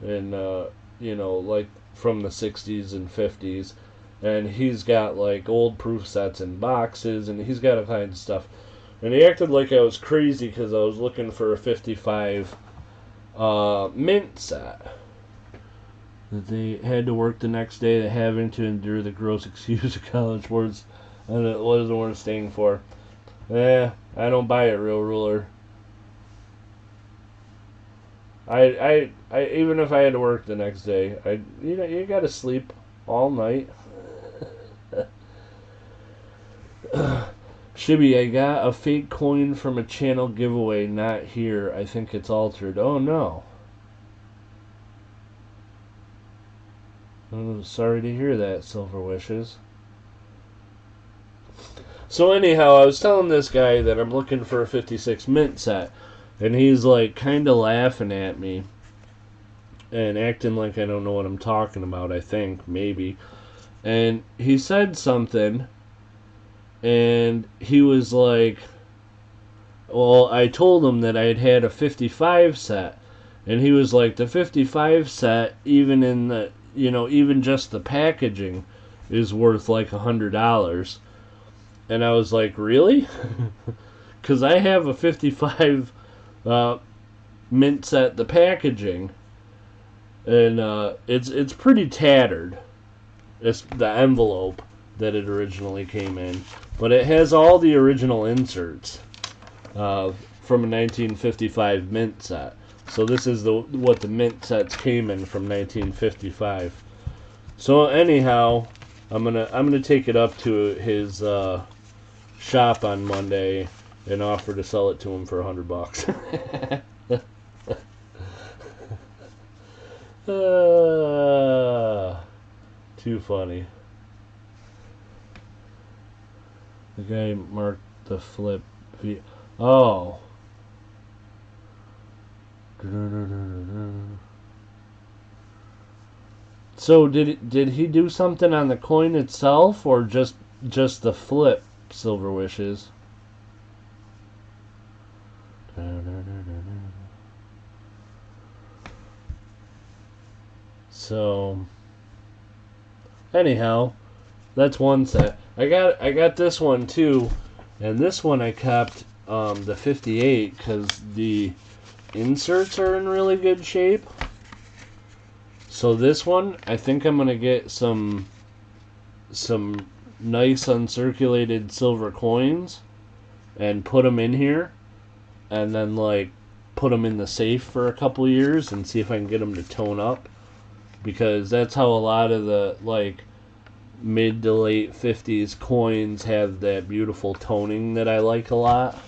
and like from the 60s and 50s, and he's got like old proof sets and boxes, and he's got all kinds of stuff. And he acted like I was crazy because I was looking for a 55 mint set. That they had to work the next day, that having to endure the gross excuse of college boards, and it wasn't worth staying for. I don't buy it, Real Ruler. I even if I had to work the next day, you gotta sleep all night. Shibby, I got a fake coin from a channel giveaway, not here. I think it's altered. Oh no. I'm sorry to hear that, Silver Wishes. So anyhow, I was telling this guy that I'm looking for a 56 mint set, and he's like kind of laughing at me and acting like I don't know what I'm talking about, I think, maybe. And he said something, and he was like, well, I told him that I'd had a 55 set, and he was like, the 55 set, even in the, even just the packaging is worth like $100. And I was like, really? Because I have a 55 mint set, the packaging, and it's pretty tattered. It's the envelope that it originally came in, but it has all the original inserts from a 1955 mint set. So this is what the mint sets came in from 1955. So anyhow, I'm gonna take it up to his shop on Monday and offer to sell it to him for $100. Too funny. The guy marked the flip. Oh. So did he do something on the coin itself, or just the flip, Silver Wishes? So anyhow, that's one set. I got this one too, and this one I kept the 58 because the inserts are in really good shape. So this one, I think I'm gonna get some nice uncirculated silver coins and put them in here, and then like put them in the safe for a couple years and see if I can get them to tone up, because that's how a lot of the like mid to late 50s coins have that beautiful toning that I like a lot.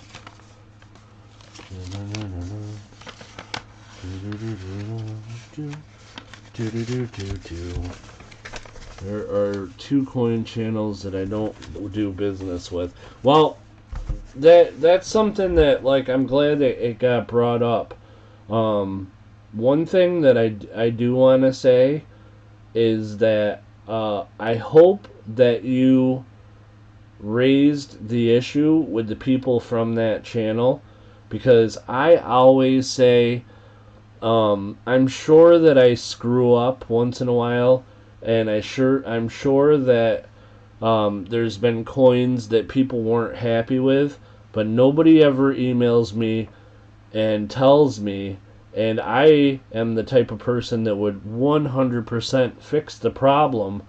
There are two coin channels that I don't do business with. Well, that's something that, like, I'm glad that it got brought up. One thing that I do want to say is that I hope that you raised the issue with the people from that channel, because I always say, I'm sure that I screw up once in a while, and I'm sure that there's been coins that people weren't happy with, but nobody ever emails me and tells me, and I am the type of person that would 100% fix the problem,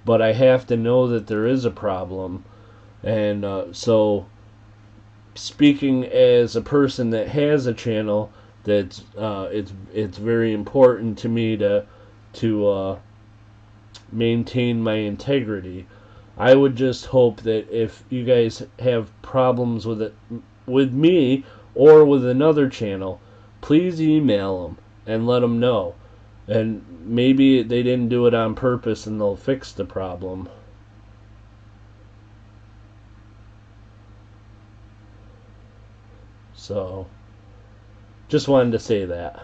but I have to know that there is a problem. And so, speaking as a person that has a channel, that's it's very important to me to maintain my integrity. I would just hope that if you guys have problems with it, with me or with another channel, please email them and let them know. And maybe they didn't do it on purpose and they'll fix the problem. So, just wanted to say that.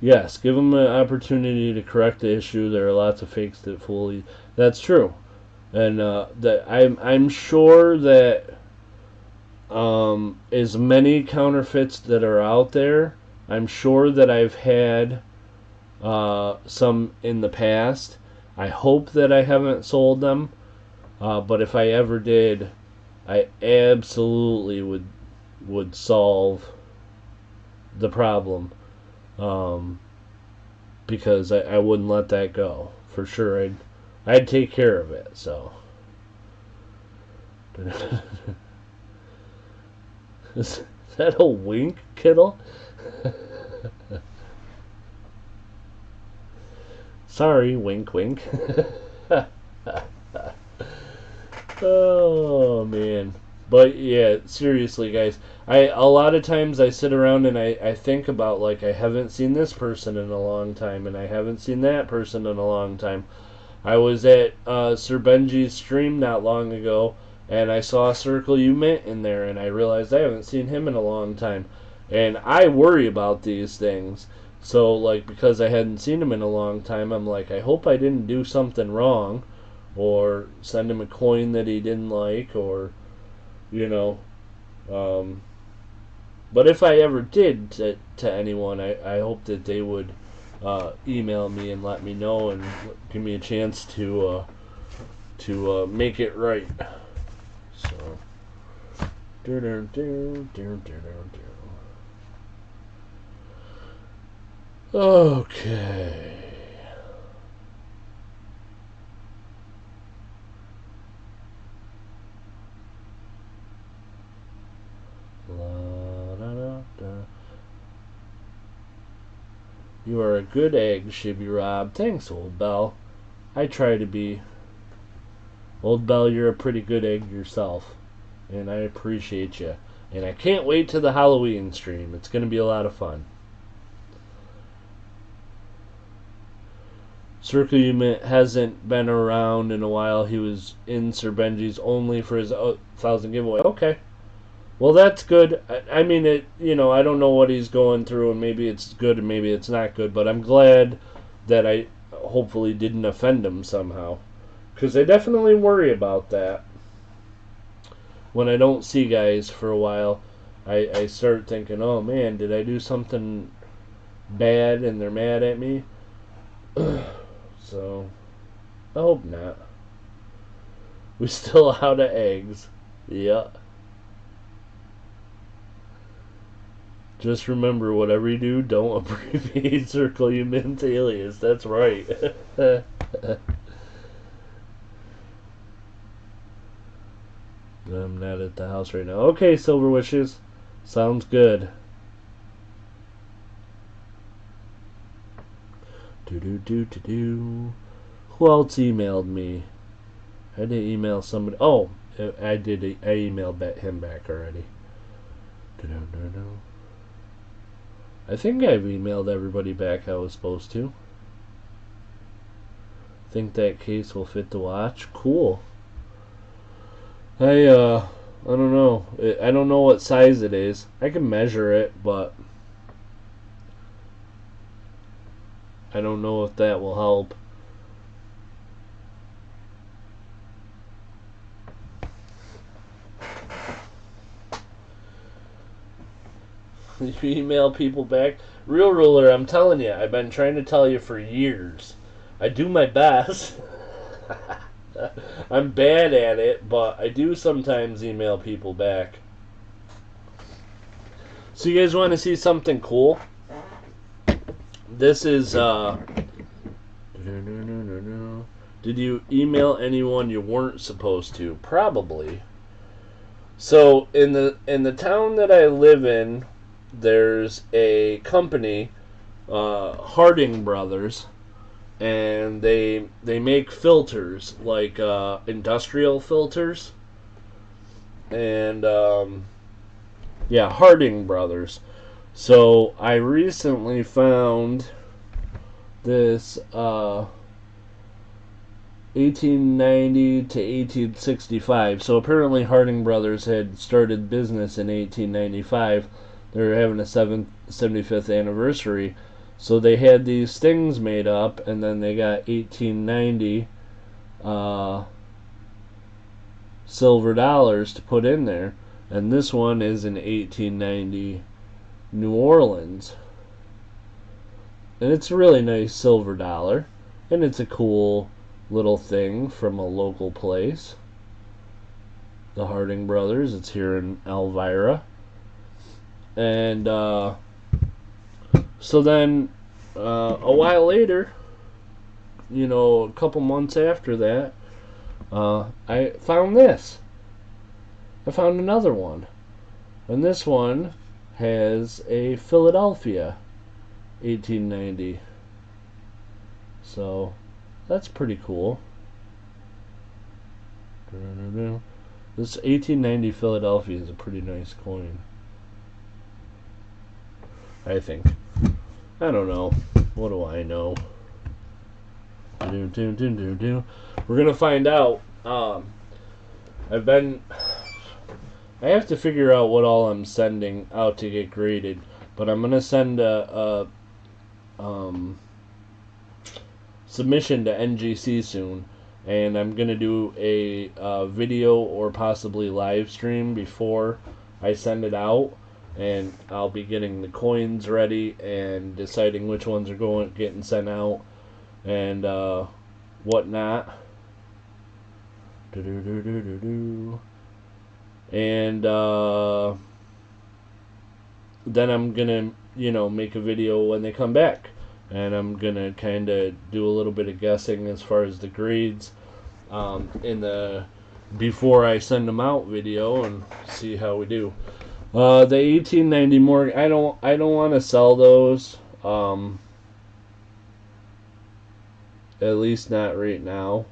Yes, give them an opportunity to correct the issue. There are lots of fakes that fool you. That's true, and that I'm sure that as many counterfeits that are out there, I'm sure that I've had some in the past. I hope that I haven't sold them, but if I ever did, I absolutely would solve the problem, because I wouldn't let that go. For sure, I'd take care of it. So. Is that a wink, Kittle? Sorry, wink, wink. Oh, man. But, yeah, seriously, guys. A lot of times I sit around and I think about, like, I haven't seen this person in a long time, and I haven't seen that person in a long time. I was at Sir Benji's stream not long ago, and I saw Circle You Mint in there, and I realized I haven't seen him in a long time. And I worry about these things. So, like, because I hadn't seen him in a long time, I'm like, I hope I didn't do something wrong, or send him a coin that he didn't like, or, you know. But if I ever did to anyone, I hope that they would email me and let me know and give me a chance to make it right. So, okay. You are a good egg, Shibby Rob. Thanks, Old Bell. I try to be. Old Bell, you're a pretty good egg yourself, and I appreciate you. And I can't wait to the Halloween stream. It's going to be a lot of fun. Circle Unit hasn't been around in a while. He was in Sir Benji's only for his 1,000 giveaway. Okay. Well, that's good. I mean, I don't know what he's going through, and maybe it's good and maybe it's not good, but I'm glad that I hopefully didn't offend him somehow. Because I definitely worry about that. When I don't see guys for a while, I start thinking, oh man, did I do something bad and they're mad at me? So, I hope not. We're still out of eggs. Yeah. Just remember, whatever you do, don't abbreviate Circle You Mint alias. That's right. I'm not at the house right now. Okay, Silver Wishes. Sounds good. Do. Who else emailed me? I had to email somebody. Oh, I did. I emailed him back already. I think I've emailed everybody back I was supposed to. Think that case will fit the watch. Cool. I don't know. I don't know what size it is. I can measure it, but I don't know if that will help. You email people back. Real Ruler, I'm telling you, I've been trying to tell you for years. I do my best. I'm bad at it, but I do sometimes email people back. So you guys want to see something cool? This is did you email anyone you weren't supposed to? Probably. So in the town that I live in, there's a company, Harding Brothers, and they make filters, like industrial filters, and yeah, Harding Brothers. So I recently found this 1890 to 1865. So apparently Harding Brothers had started business in 1895. They were having a 75th anniversary. So they had these things made up, and then they got 1890 silver dollars to put in there. And this one is an 1890 New Orleans. And it's a really nice silver dollar. And it's a cool little thing from a local place. The Harding Brothers. It's here in Elvira. And so then a while later, a couple months after that, I found this. I found another one. And this one has a Philadelphia 1890. So that's pretty cool. This 1890 Philadelphia is a pretty nice coin, I think. I don't know. What do I know? We're gonna find out. I have to figure out what all I'm sending out to get graded, but I'm gonna send a submission to NGC soon, and I'm gonna do a video or possibly live stream before I send it out, and I'll be getting the coins ready and deciding which ones are getting sent out and whatnot. And then I'm gonna make a video when they come back, and I'm gonna kind of do a little bit of guessing as far as the grades in the before I send them out video, and see how we do. The 1890 Morgan, I don't want to sell those, at least not right now,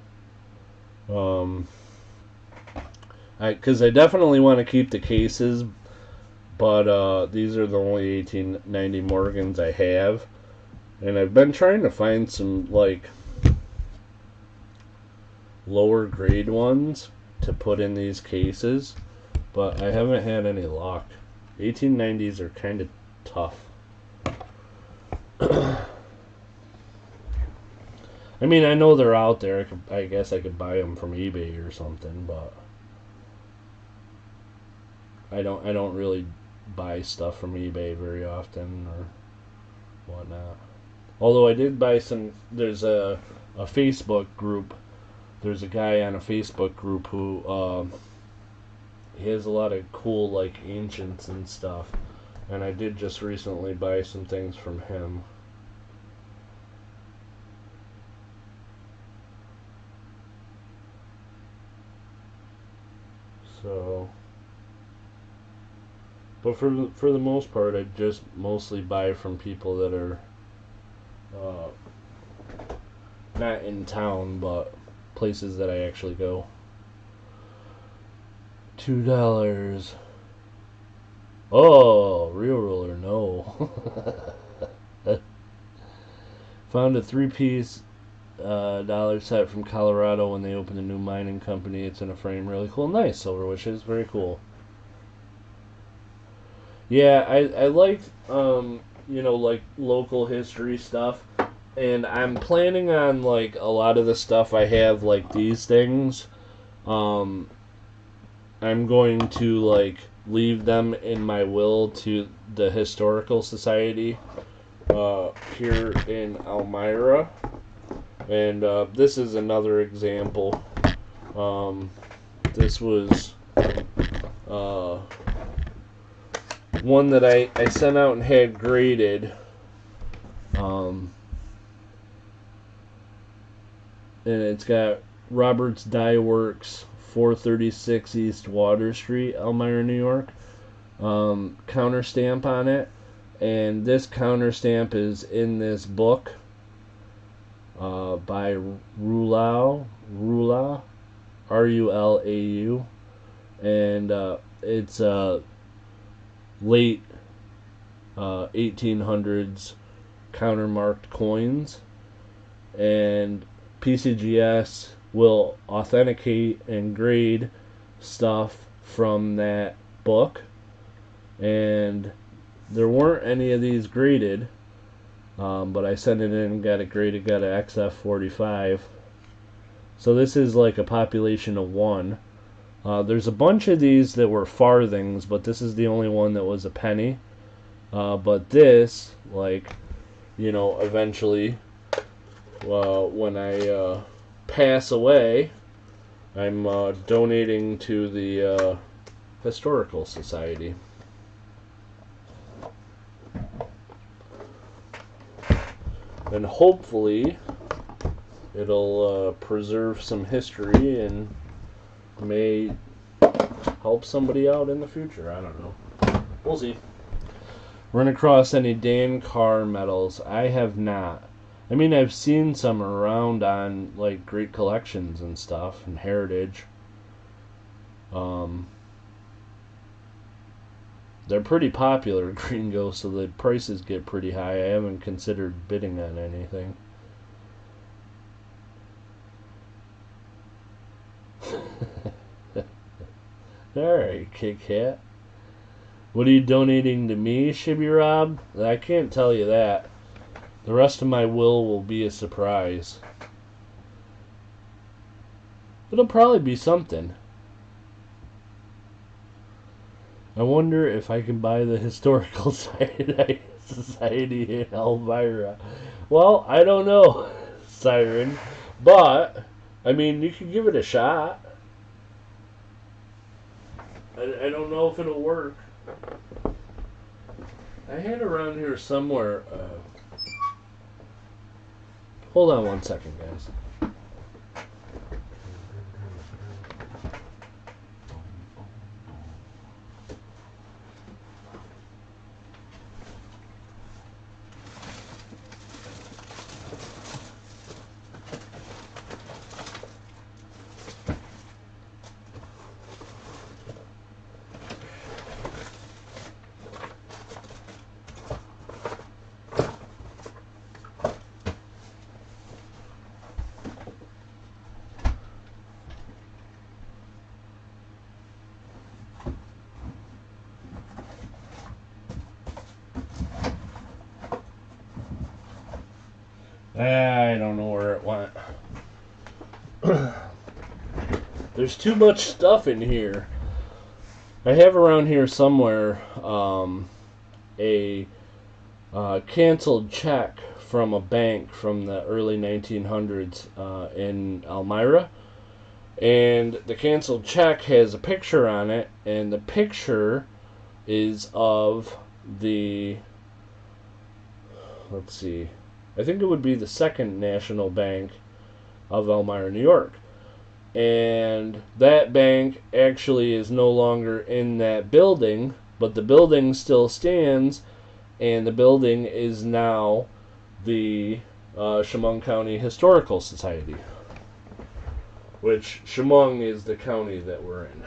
because I definitely want to keep the cases, but these are the only 1890 Morgans I have, and I've been trying to find some like lower grade ones to put in these cases, but I haven't had any luck. 1890s are kind of tough. I mean, I know they're out there. I guess I could buy them from eBay or something, but I don't really buy stuff from eBay very often or whatnot. Although I did buy some. There's a Facebook group. There's a guy on a Facebook group who he has a lot of cool like ancients and stuff, and I did just recently buy some things from him. So, but for the most part, I just mostly buy from people that are not in town, but places that I actually go. $2. Oh, Real Ruler, no. Found a 3-piece $8 set from Colorado when they opened a new mining company. It's in a frame, really cool. Nice, Silver Wishes, very cool. Yeah, I like like local history stuff, and I'm planning on like a lot of the stuff I have, like these things. I'm going to like leave them in my will to the Historical Society here in Elmira, and this is another example. This was one that I sent out and had graded. And it's got Roberts Dye Works, 436 East Water Street, Elmira, New York. Counter stamp on it. And this counter stamp is in this book by Rulau, Rulau, and it's late 1800s countermarked coins, and PCGS will authenticate and grade stuff from that book, and there weren't any of these graded, but I sent it in and got it graded, got an XF45. So this is like a population of 1. There's a bunch of these that were farthings, but this is the only one that was a penny. But this, like, eventually, when I pass away, I'm donating to the Historical Society. And hopefully it'll preserve some history and may help somebody out in the future. I don't know. We'll see. Run across any Dan Carr medals? I have not. I mean, I've seen some around on like great collections and stuff and heritage. They're pretty popular, Gringo, so the prices get pretty high. I haven't considered bidding on anything. Alright, Kit Kat. What are you donating to me, Shibby Rob? I can't tell you that. The rest of my will be a surprise. It'll probably be something. I wonder if I can buy the Historical Society in Elmira. Well, I don't know, Siren. But, I mean, you could give it a shot. I don't know if it'll work. I had around here somewhere. Hold on one second, guys. I don't know where it went. There's too much stuff in here. I have around here somewhere a canceled check from a bank from the early 1900s in Elmira. And the canceled check has a picture on it, and the picture is of the, let's see, I think it would be the Second National Bank of Elmira, New York. And that bank actually is no longer in that building, but the building still stands, and the building is now the Chemung County Historical Society, which Chemung is the county that we're in.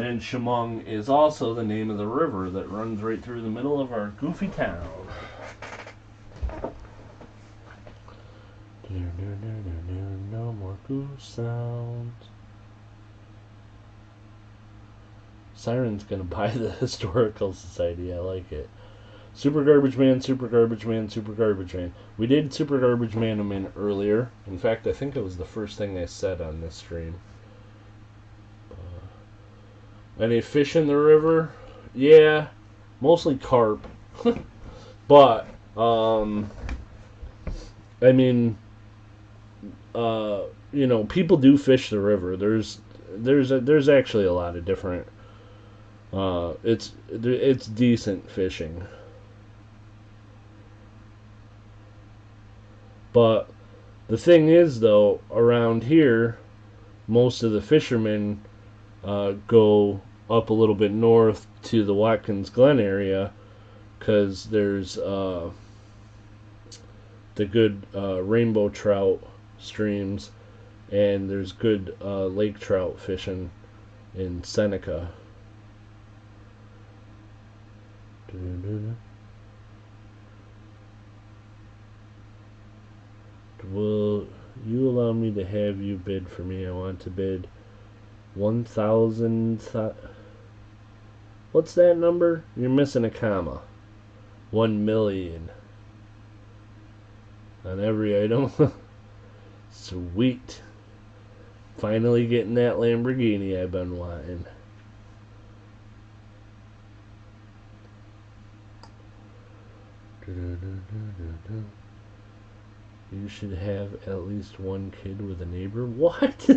And Chemung is also the name of the river that runs right through the middle of our goofy town. No more goose sounds. Siren's gonna buy the Historical Society. I like it. Super Garbage Man, Super Garbage Man, Super Garbage Man. We did Super Garbage Man him in earlier. In fact, I think it was the first thing I said on this stream. Any fish in the river? Yeah, mostly carp. But I mean, you know, people do fish the river. There's actually a lot of different. It's decent fishing. But the thing is, though, around here, most of the fishermen go up a little bit north to the Watkins Glen area because there's the good rainbow trout streams, and there's good lake trout fishing in Seneca. Will you allow me to have you bid for me? I want to bid 1,000. What's that number? You're missing a comma. 1 million on every item. Sweet. Finally getting that Lamborghini I've been wanting. You should have at least one kid with a neighbor. What?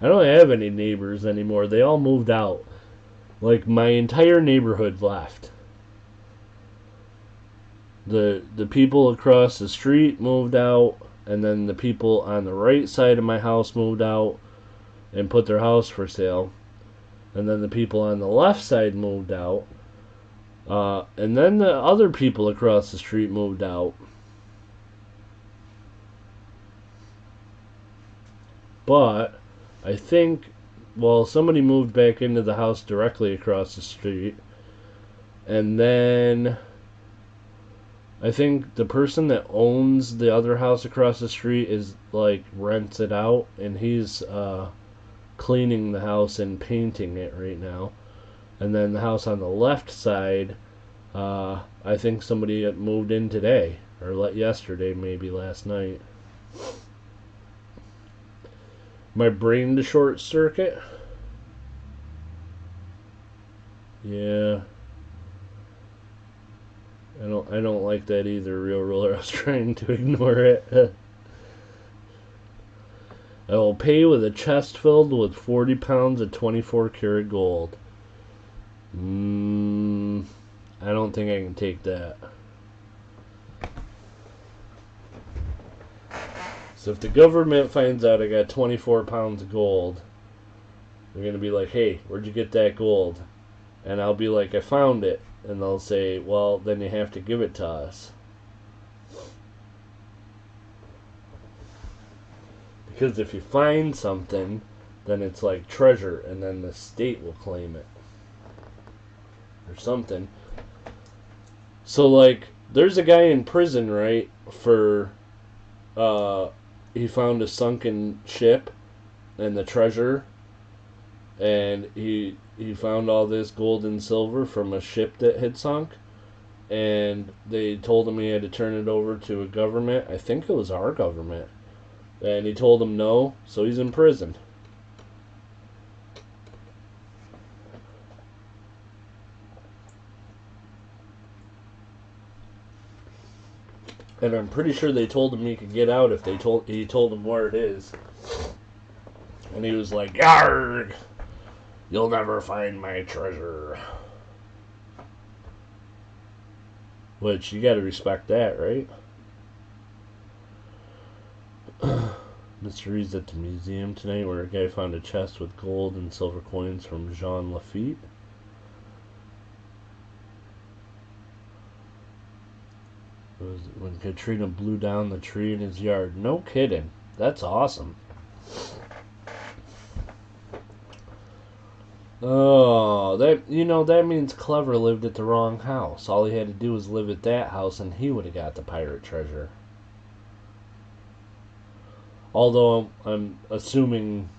I don't have any neighbors anymore. They all moved out. Like, my entire neighborhood left. The people across the street moved out, and then the people on the right side of my house moved out and put their house for sale. And then the people on the left side moved out. And then the other people across the street moved out. But I think, well, somebody moved back into the house directly across the street. And then I think the person that owns the other house across the street is like rents it out, and he's cleaning the house and painting it right now. And then the house on the left side, I think somebody moved in today, or yesterday, maybe last night. My brain to short circuit? Yeah. I don't like that either, Real Ruler. I was trying to ignore it. I will pay with a chest filled with 40 pounds of 24 karat gold. I don't think I can take that. So if the government finds out I got 24 pounds of gold, they're going to be like, hey, where'd you get that gold? And I'll be like, I found it. And they'll say, well, then you have to give it to us. Because if you find something, then it's like treasure, and then the state will claim it. Or something. So, like, there's a guy in prison, right, for, he found a sunken ship and the treasure, and he found all this gold and silver from a ship that had sunk, and they told him he had to turn it over to a government. I think it was our government. And he told them no, so he's in prison. And I'm pretty sure they told him he could get out if he told them where it is. And he was like, "Yarg! You'll never find my treasure." Which, you gotta respect that, right? Mysteries at the museum tonight, where a guy found a chest with gold and silver coins from Jean Lafitte. It was when Katrina blew down the tree in his yard. No kidding. That's awesome. Oh, that means Clever lived at the wrong house. All he had to do was live at that house, and he would have got the pirate treasure. Although I'm assuming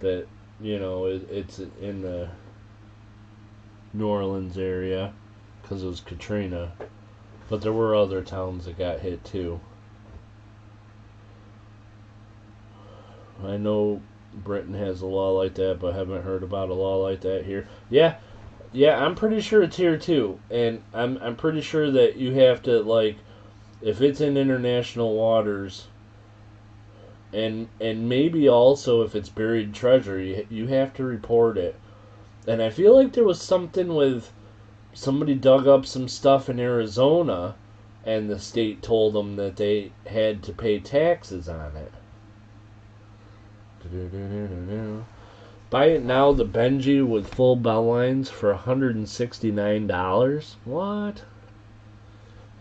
that it's in the New Orleans area because it was Katrina, but there were other towns that got hit too. I know Britain has a law like that, but I haven't heard about a law like that here. Yeah, I'm pretty sure it's here too, and I'm pretty sure that you have to, like, if it's in international waters, and maybe also if it's buried treasure, you have to report it. And I feel like there was something with somebody dug up some stuff in Arizona, and the state told them that they had to pay taxes on it. Buy it now, the Benji with full bell lines for $169. What?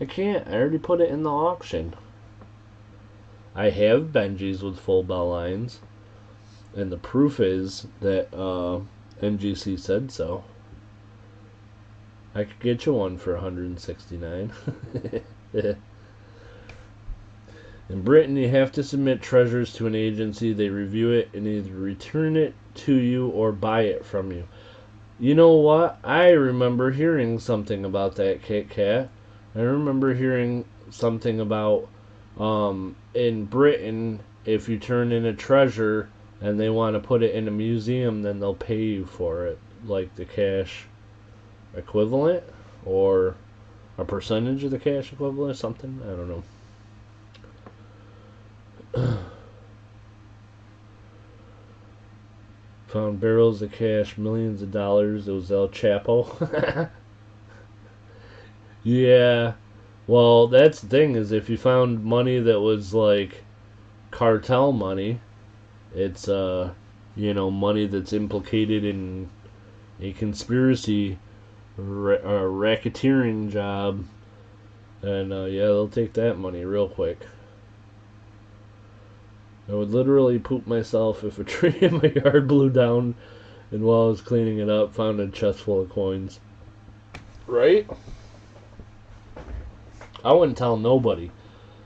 I can't. I already put it in the auction. I have Benjis with full bell lines, and the proof is that NGC said so. I could get you one for $169. In Britain, you have to submit treasures to an agency. They review it and either return it to you or buy it from you. You know what? I remember hearing something about that, Kit Kat. I remember hearing something about in Britain, if you turn in a treasure and they want to put it in a museum, then they'll pay you for it, like the cash equivalent or a percentage of the cash equivalent or something. I don't know. Found barrels of cash, millions of dollars. It was El Chapo. Yeah. Well, that's the thing, is if you found money that was like cartel money, it's money that's implicated in a conspiracy racketeering job, and they'll take that money real quick. I would literally poop myself if a tree in my yard blew down and while I was cleaning it up found a chest full of coins. Right? I wouldn't tell nobody.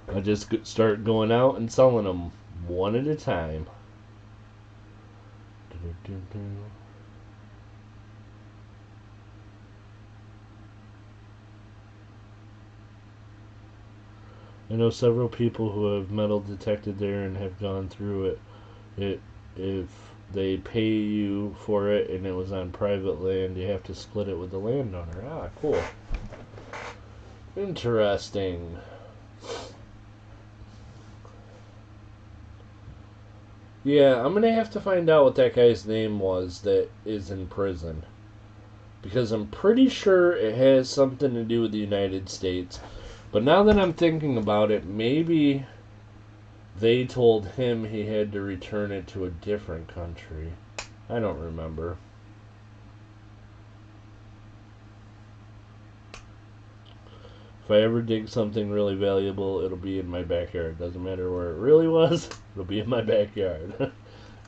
I'd just start going out and selling them one at a time. I know several people who have metal detected there and have gone through it. If they pay you for it and it was on private land, you have to split it with the landowner. Ah, cool. Interesting. Yeah, I'm gonna have to find out what that guy's name was that is in prison, because I'm pretty sure it has something to do with the United States. But now that I'm thinking about it, maybe they told him he had to return it to a different country. I don't remember. If I ever dig something really valuable, it'll be in my backyard. Doesn't matter where it really was, it'll be in my backyard.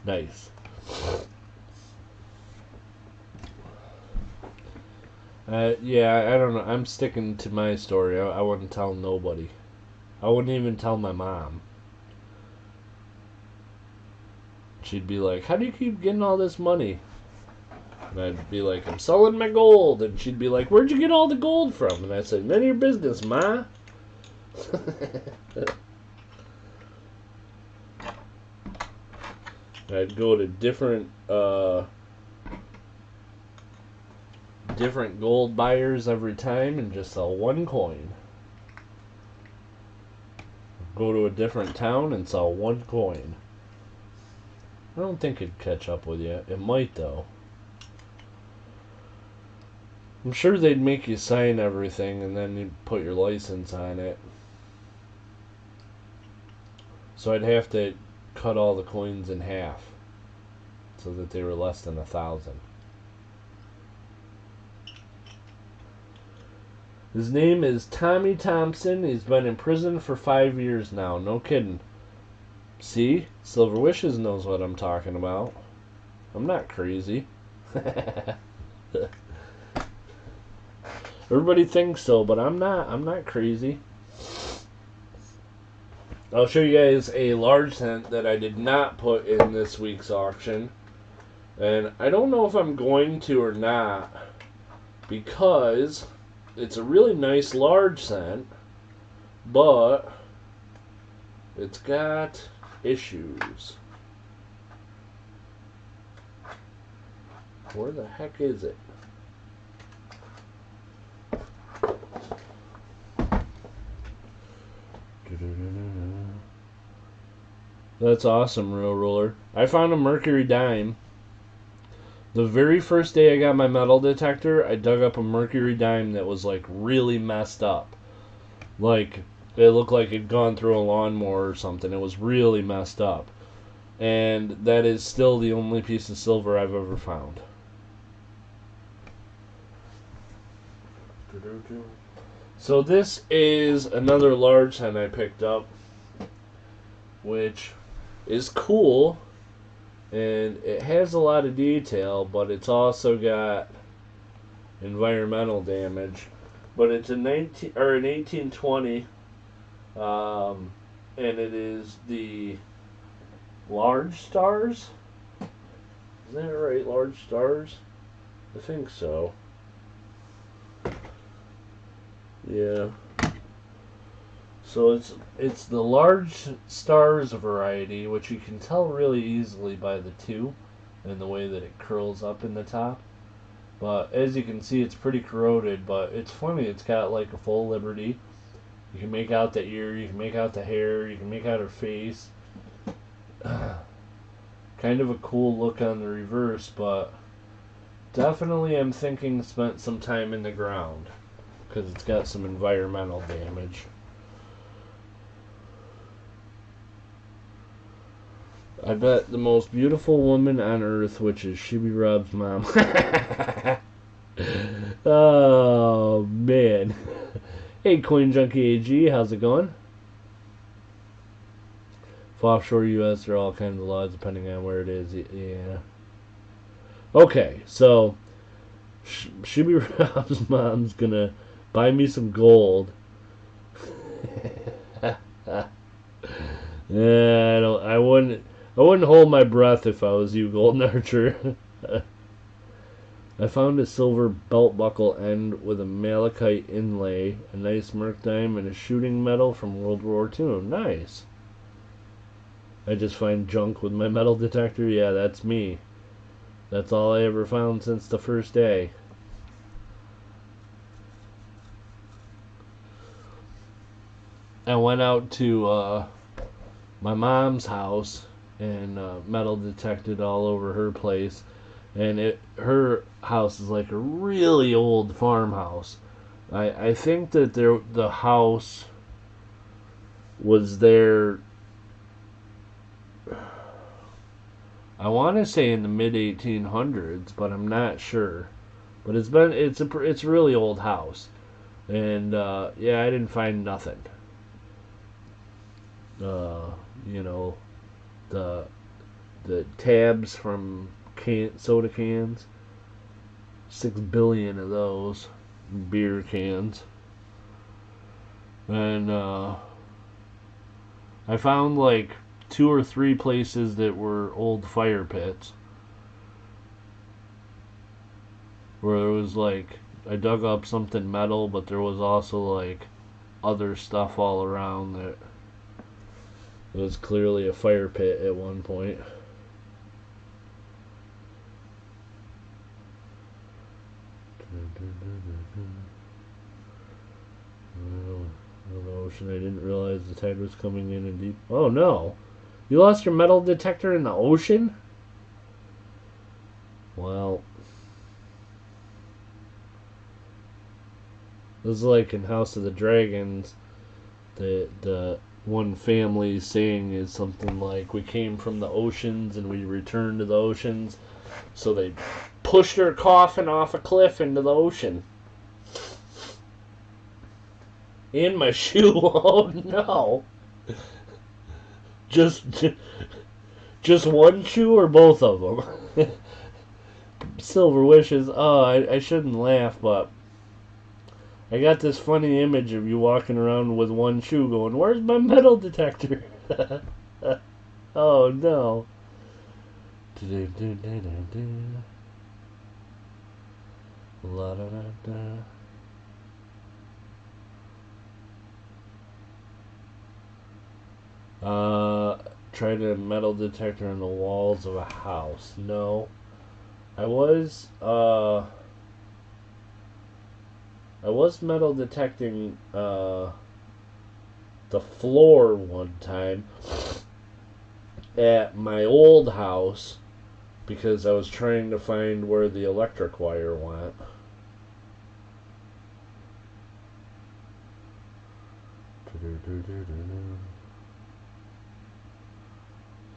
Nice. Yeah, I don't know. I'm sticking to my story. I wouldn't tell nobody. I wouldn't even tell my mom. She'd be like, "How do you keep getting all this money?" And I'd be like, "I'm selling my gold." And she'd be like, "Where'd you get all the gold from?" And I'd say, "None of your business, Ma." I'd go to different gold buyers every time and just sell one coin. Go to a different town and sell one coin. I don't think it'd catch up with you. It might, though. I'm sure they'd make you sign everything and then you'd put your license on it. So I'd have to cut all the coins in half so that they were less than 1,000. His name is Tommy Thompson. He's been in prison for 5 years now. No kidding. See? Silver Wishes knows what I'm talking about. I'm not crazy. Everybody thinks so, but I'm not. I'm not crazy. I'll show you guys a large cent that I did not put in this week's auction. And I don't know if I'm going to or not, because it's a really nice large cent, but it's got issues. Where the heck is it? That's awesome, Real Roller. I found a Mercury Dime. The very first day I got my metal detector, I dug up a Mercury Dime that was like really messed up. Like, it looked like it'd gone through a lawnmower or something. It was really messed up. And that is still the only piece of silver I've ever found. So this is another large cent I picked up, which is cool, and it has a lot of detail, but it's also got environmental damage. But it's an 1820, and it is the large stars. Is that right? Large stars? I think so. Yeah. So it's the large stars variety, which you can tell really easily by the two and the way that it curls up in the top. But as you can see, it's pretty corroded, but it's funny. It's got like a full Liberty. You can make out the ear, you can make out the hair, you can make out her face. Kind of a cool look on the reverse, but definitely I'm thinking spent some time in the ground, because it's got some environmental damage. I bet the most beautiful woman on earth, which is Shibby Rob's mom. Oh, man. Hey, Coin Junkie AG, how's it going? For offshore U.S., there are all kinds of laws depending on where it is. Yeah. Okay, so Shibby Rob's mom's gonna buy me some gold. Yeah, I wouldn't hold my breath if I was you, Golden Archer. I found a silver belt buckle end with a malachite inlay, a nice Merc dime, and a shooting medal from World War II. Nice. I just find junk with my metal detector. Yeah, that's me. That's all I ever found since the first day. I went out to my mom's house and metal detected all over her place, and her house is like a really old farmhouse. I think that the house was there, I want to say in the mid 1800s, but I'm not sure. But it's a really old house, and yeah, I didn't find nothing. You know, the tabs from soda cans, 6 billion of those, beer cans, and I found like 2 or 3 places that were old fire pits, where there was like, I dug up something metal, but there was also like other stuff all around that it was clearly a fire pit at one point. The ocean. I didn't realize the tide was coming in deep. Oh no! You lost your metal detector in the ocean? Well, this is like in House of the Dragons. The one family saying is something like, we came from the oceans and we returned to the oceans. So they pushed their coffin off a cliff into the ocean. In my shoe. Oh no. Just one shoe or both of them? silver wishes. Oh, I shouldn't laugh, but I got this funny image of you walking around with one shoe going, "Where's my metal detector?" Oh no. La da da da. Tried a metal detector on the walls of a house. No. I was metal detecting the floor one time at my old house because I was trying to find where the electric wire went.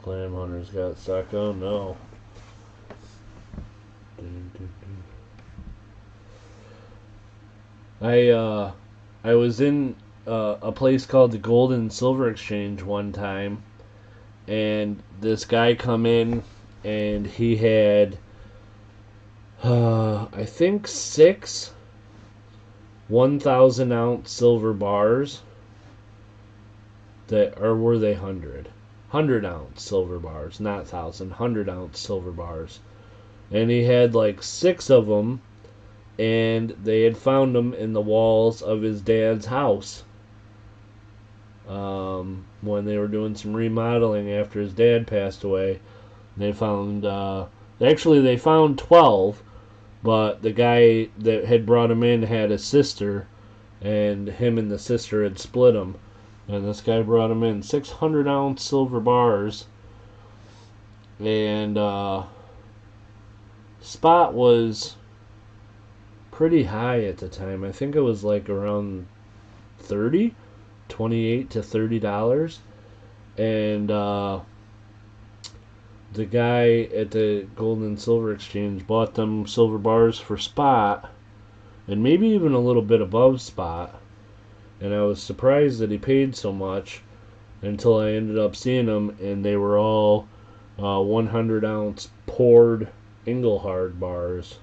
Clam hunters got stuck. Oh no. I was in a place called the Gold and Silver Exchange one time, and this guy come in, and he had I think 6 1,000-ounce silver bars that, or were they 100-ounce silver bars, not 1,000, 100-ounce silver bars, and he had like 6 of them, and they had found them in the walls of his dad's house when they were doing some remodeling after his dad passed away. They found they found 12, but the guy that had brought him in had a sister, and him and the sister had split them, and this guy brought him in 600-ounce silver bars, and spot was pretty high at the time. I think it was like around 30, 28 to $30, and the guy at the Gold and Silver Exchange bought them silver bars for spot, and maybe even a little bit above spot, and I was surprised that he paid so much until I ended up seeing them, and they were all 100-ounce poured Engelhard bars,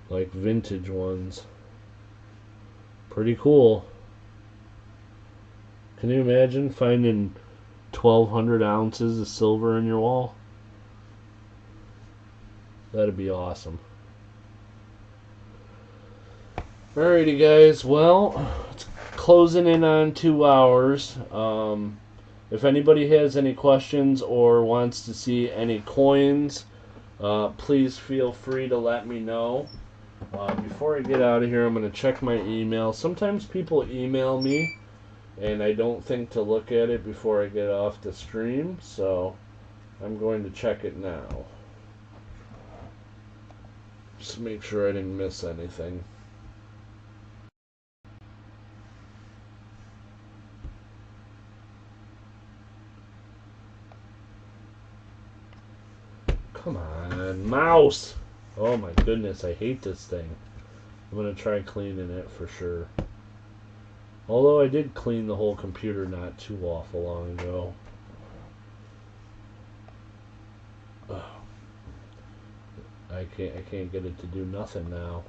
like vintage ones. Pretty cool. Can you imagine finding 1,200 ounces of silver in your wall? That'd be awesome. Alrighty guys, well, it's closing in on 2 hours. If anybody has any questions or wants to see any coins, please feel free to let me know. Before I get out of here, I'm going to check my email. Sometimes people email me, and I don't think to look at it before I get off the stream, so I'm going to check it now. Just to make sure I didn't miss anything. Come on, mouse! Oh my goodness, I hate this thing. I'm going to try cleaning it for sure. Although I did clean the whole computer not too awful long ago. Oh. I can't get it to do nothing now.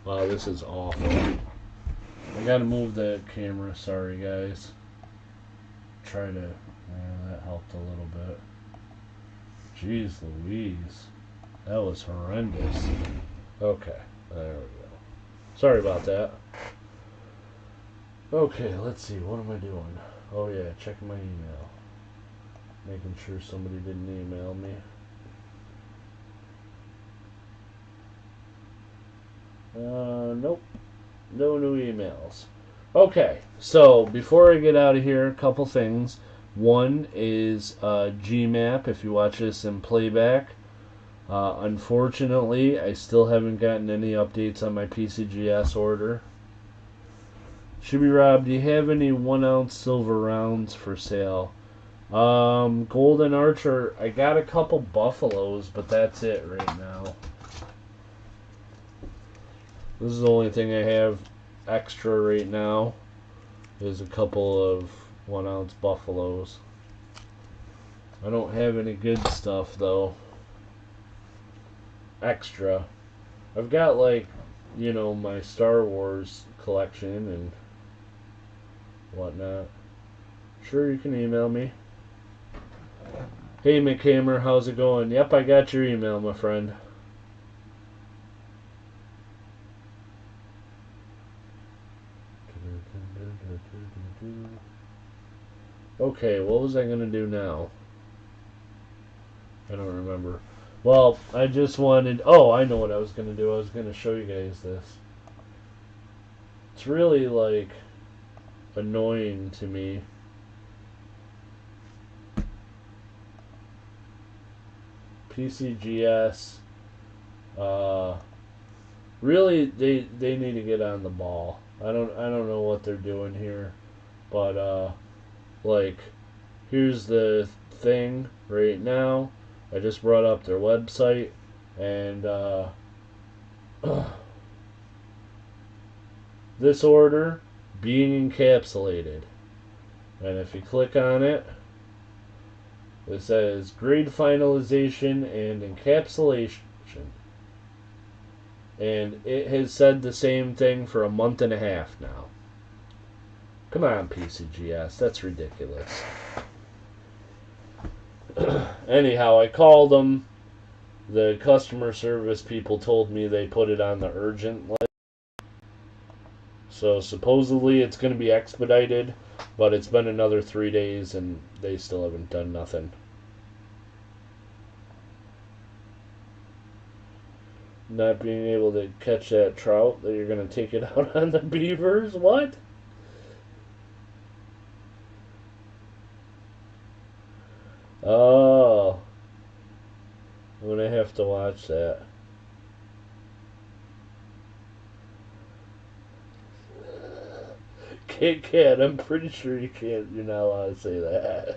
Wow, this is awful. I gotta move the camera, sorry guys. Try to, that helped a little bit. Jeez Louise. That was horrendous. Okay, there we go. Sorry about that. Okay, let's see, what am I doing? Oh yeah, checking my email. Making sure somebody didn't email me. Nope. No new emails. Okay, so before I get out of here, a couple things. One is Gmap, if you watch this in playback. Unfortunately, I still haven't gotten any updates on my PCGS order. Shibby Rob, do you have any 1-ounce silver rounds for sale? Golden Archer, I got a couple Buffaloes, but that's it right now. This is the only thing I have extra right now, is a couple of 1-ounce Buffaloes. I don't have any good stuff though. extra. I've got, like, you know, my Star Wars collection and whatnot. Sure, you can email me. Hey, McHammer, how's it going? Yep, I got your email, my friend. Okay, what was I going to do now? I don't remember. Well, I just wanted... Oh, I know what I was going to do. I was going to show you guys this. It's really, like, annoying to me. PCGS, really, they need to get on the ball. I don't know what they're doing here, but like, here's the thing right now. I just brought up their website, and this order being encapsulated, and if you click on it, it says grade finalization and encapsulation. And it has said the same thing for a month and a half now. Come on, PCGS. That's ridiculous. Anyhow, I called them. The customer service people told me they put it on the urgent list. So supposedly it's going to be expedited, but it's been another 3 days and they still haven't done nothing. Not being able to catch that trout that you're going to take it out on the beavers? What? Oh. I'm going to have to watch that. Kit Kat, I'm pretty sure you can't, you're not allowed to say that.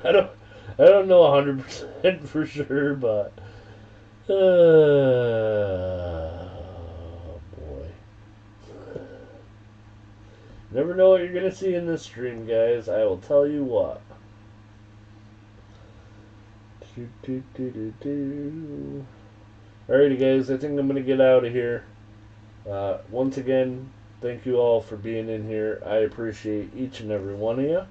I don't know 100% for sure, but boy. Never know what you're going to see in this stream, guys. I will tell you what. Alrighty, guys, I think I'm going to get out of here. Once again, thank you all for being in here. I appreciate each and every one of you.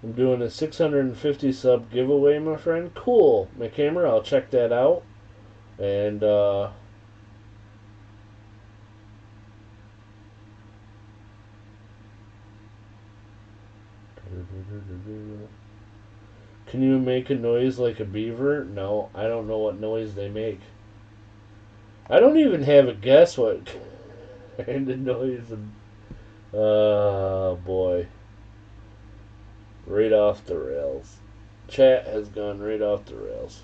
I'm doing a 650 sub giveaway, my friend. Cool, McHammer. I'll check that out. And can you make a noise like a beaver? No, I don't know what noise they make. I don't even have a guess what kind of noise. Oh boy. Right off the rails. Chat has gone right off the rails.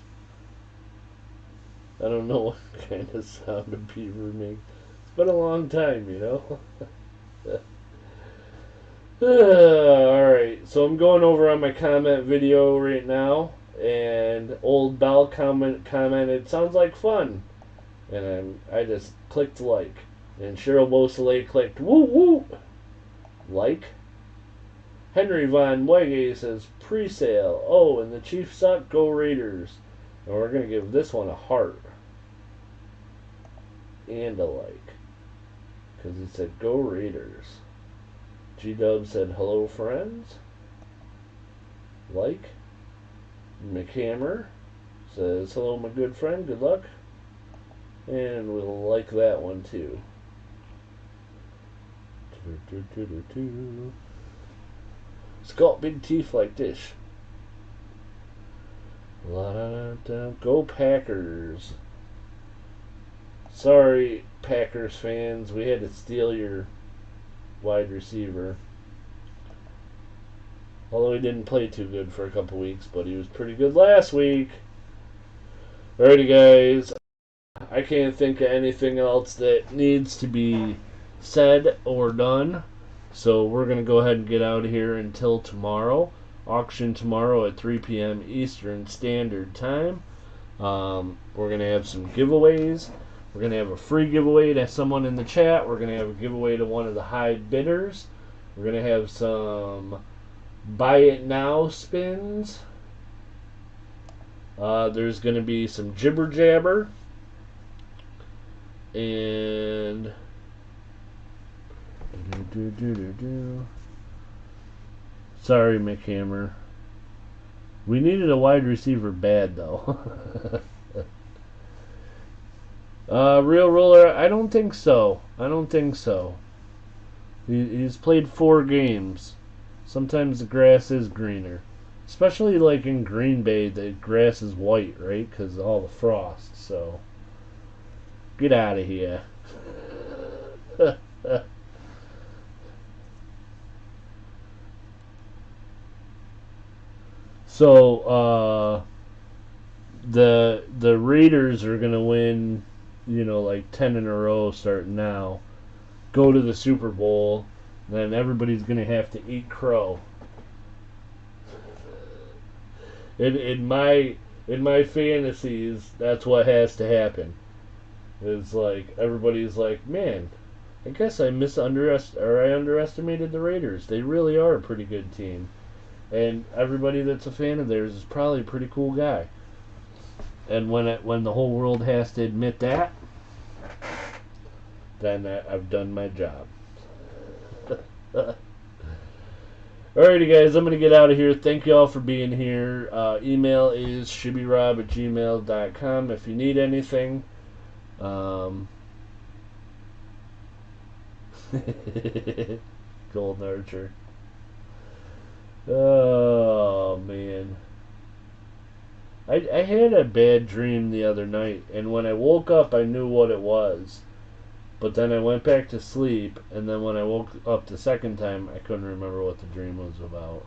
I don't know what kind of sound a beaver makes. It's been a long time, you know. Alright, so I'm going over on my comment video right now, and Old Bell commented, sounds like fun, and I just clicked like, and Cheryl Beausoleil clicked woo woo, like. Henry Von Wege says pre-sale, oh, and the Chiefs suck, go Raiders, and we're going to give this one a heart, and a like, because it said go Raiders. G-Dub said, hello, friends. Like. McHammer says, hello, my good friend. Good luck. And we'll like that one, too. It's got big teeth like this. Go Packers. Sorry, Packers fans. We had to steal your wide receiver. Although he didn't play too good for a couple weeks, but he was pretty good last week. Alrighty, guys. I can't think of anything else that needs to be said or done. So we're going to go ahead and get out of here until tomorrow. Auction tomorrow at 3 p.m. Eastern Standard Time. We're going to have some giveaways. We're going to have a free giveaway to someone in the chat. We're going to have a giveaway to one of the high bidders. We're going to have some buy it now spins. There's going to be some jibber jabber. And sorry, McHammer. We needed a wide receiver bad though. Real Roller, I don't think so. I don't think so. He's played 4 games. Sometimes the grass is greener. Especially like in Green Bay, the grass is white, right? Because of all the frost, so. Get out of here. So, the Raiders are going to win, like 10 in a row starting now. Go to the Super Bowl, then everybody's going to have to eat crow. In my fantasies, that's what has to happen. It's like everybody's like, man, I guess I underestimated the Raiders. They really are a pretty good team, and everybody that's a fan of theirs is probably a pretty cool guy. And when the whole world has to admit that, then I've done my job. Alrighty, guys, I'm going to get out of here. Thank you all for being here. Email is shibbyrob@gmail.com if you need anything. Golden Archer. Oh, man. I had a bad dream the other night, and when I woke up, I knew what it was. But then I went back to sleep, and then when I woke up the second time, I couldn't remember what the dream was about.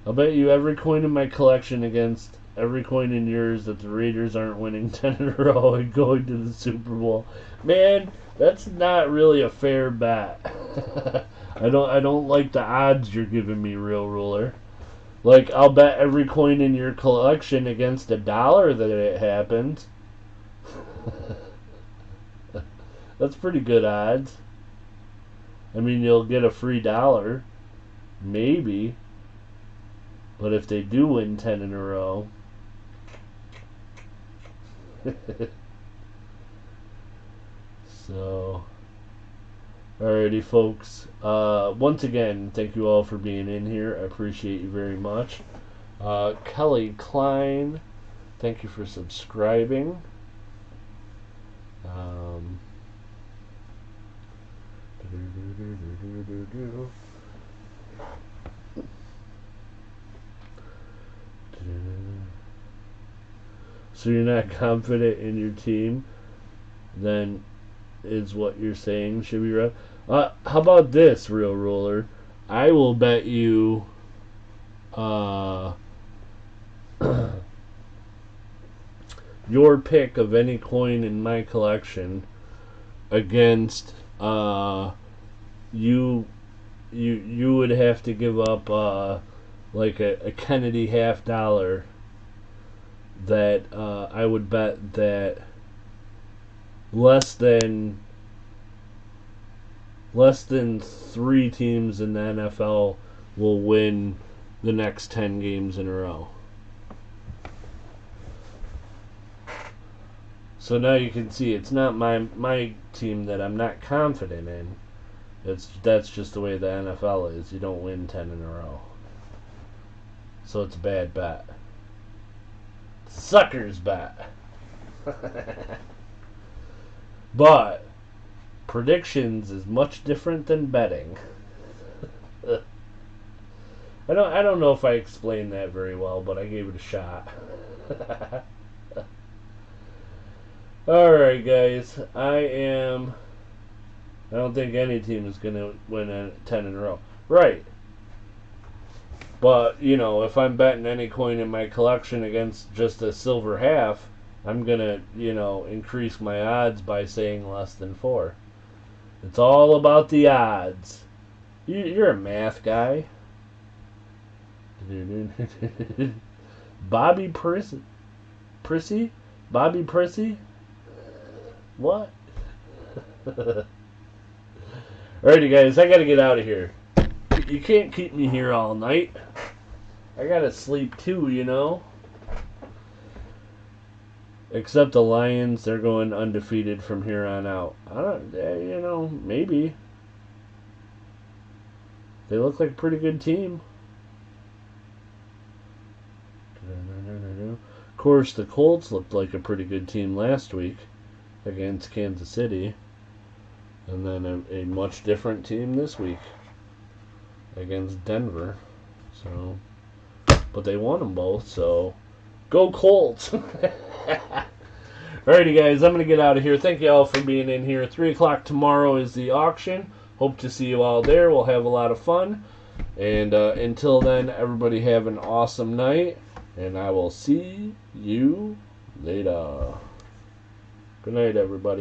I'll bet you every coin in my collection against every coin in yours that the Raiders aren't winning 10 in a row and going to the Super Bowl. Man, that's not really a fair bet. I don't like the odds you're giving me, Real Ruler. Like, I'll bet every coin in your collection against $1 that it happens. That's pretty good odds. I mean, you'll get a free $1. Maybe. But if they do win 10 in a row... So... Alrighty, folks. Once again, thank you all for being in here. I appreciate you very much. Kelly Klein, thank you for subscribing. So you're not confident in your team, then is what you're saying, Shibby Rob. How about this, Real Ruler? I will bet you your pick of any coin in my collection against you would have to give up like a Kennedy $50 that I would bet that less than 3 teams in the NFL will win the next 10 games in a row. So now you can see it's not my team that I'm not confident in. That's just the way the NFL is. You don't win 10 in a row. So it's a bad bet. Sucker's bet. But predictions is much different than betting. I don't know if I explained that very well, but I gave it a shot. Alright, guys. I don't think any team is going to win 10 in a row. Right. But, if I'm betting any coin in my collection against just a silver half, I'm going to, increase my odds by saying less than 4. It's all about the odds. You're a math guy. Bobby Prissy? Bobby Prissy? What? Alrighty, guys, I gotta get out of here. you can't keep me here all night. I gotta sleep too, you know. Except the Lions, they're going undefeated from here on out. I don't, you know, maybe. They look like a pretty good team. Of course, the Colts looked like a pretty good team last week against Kansas City. And then a much different team this week against Denver. So, but they won them both, so go Colts! Alrighty, guys, I'm going to get out of here. Thank you all for being in here. 3 o'clock tomorrow is the auction. Hope to see you all there. We'll have a lot of fun. And until then, everybody have an awesome night. And I will see you later. Good night, everybody.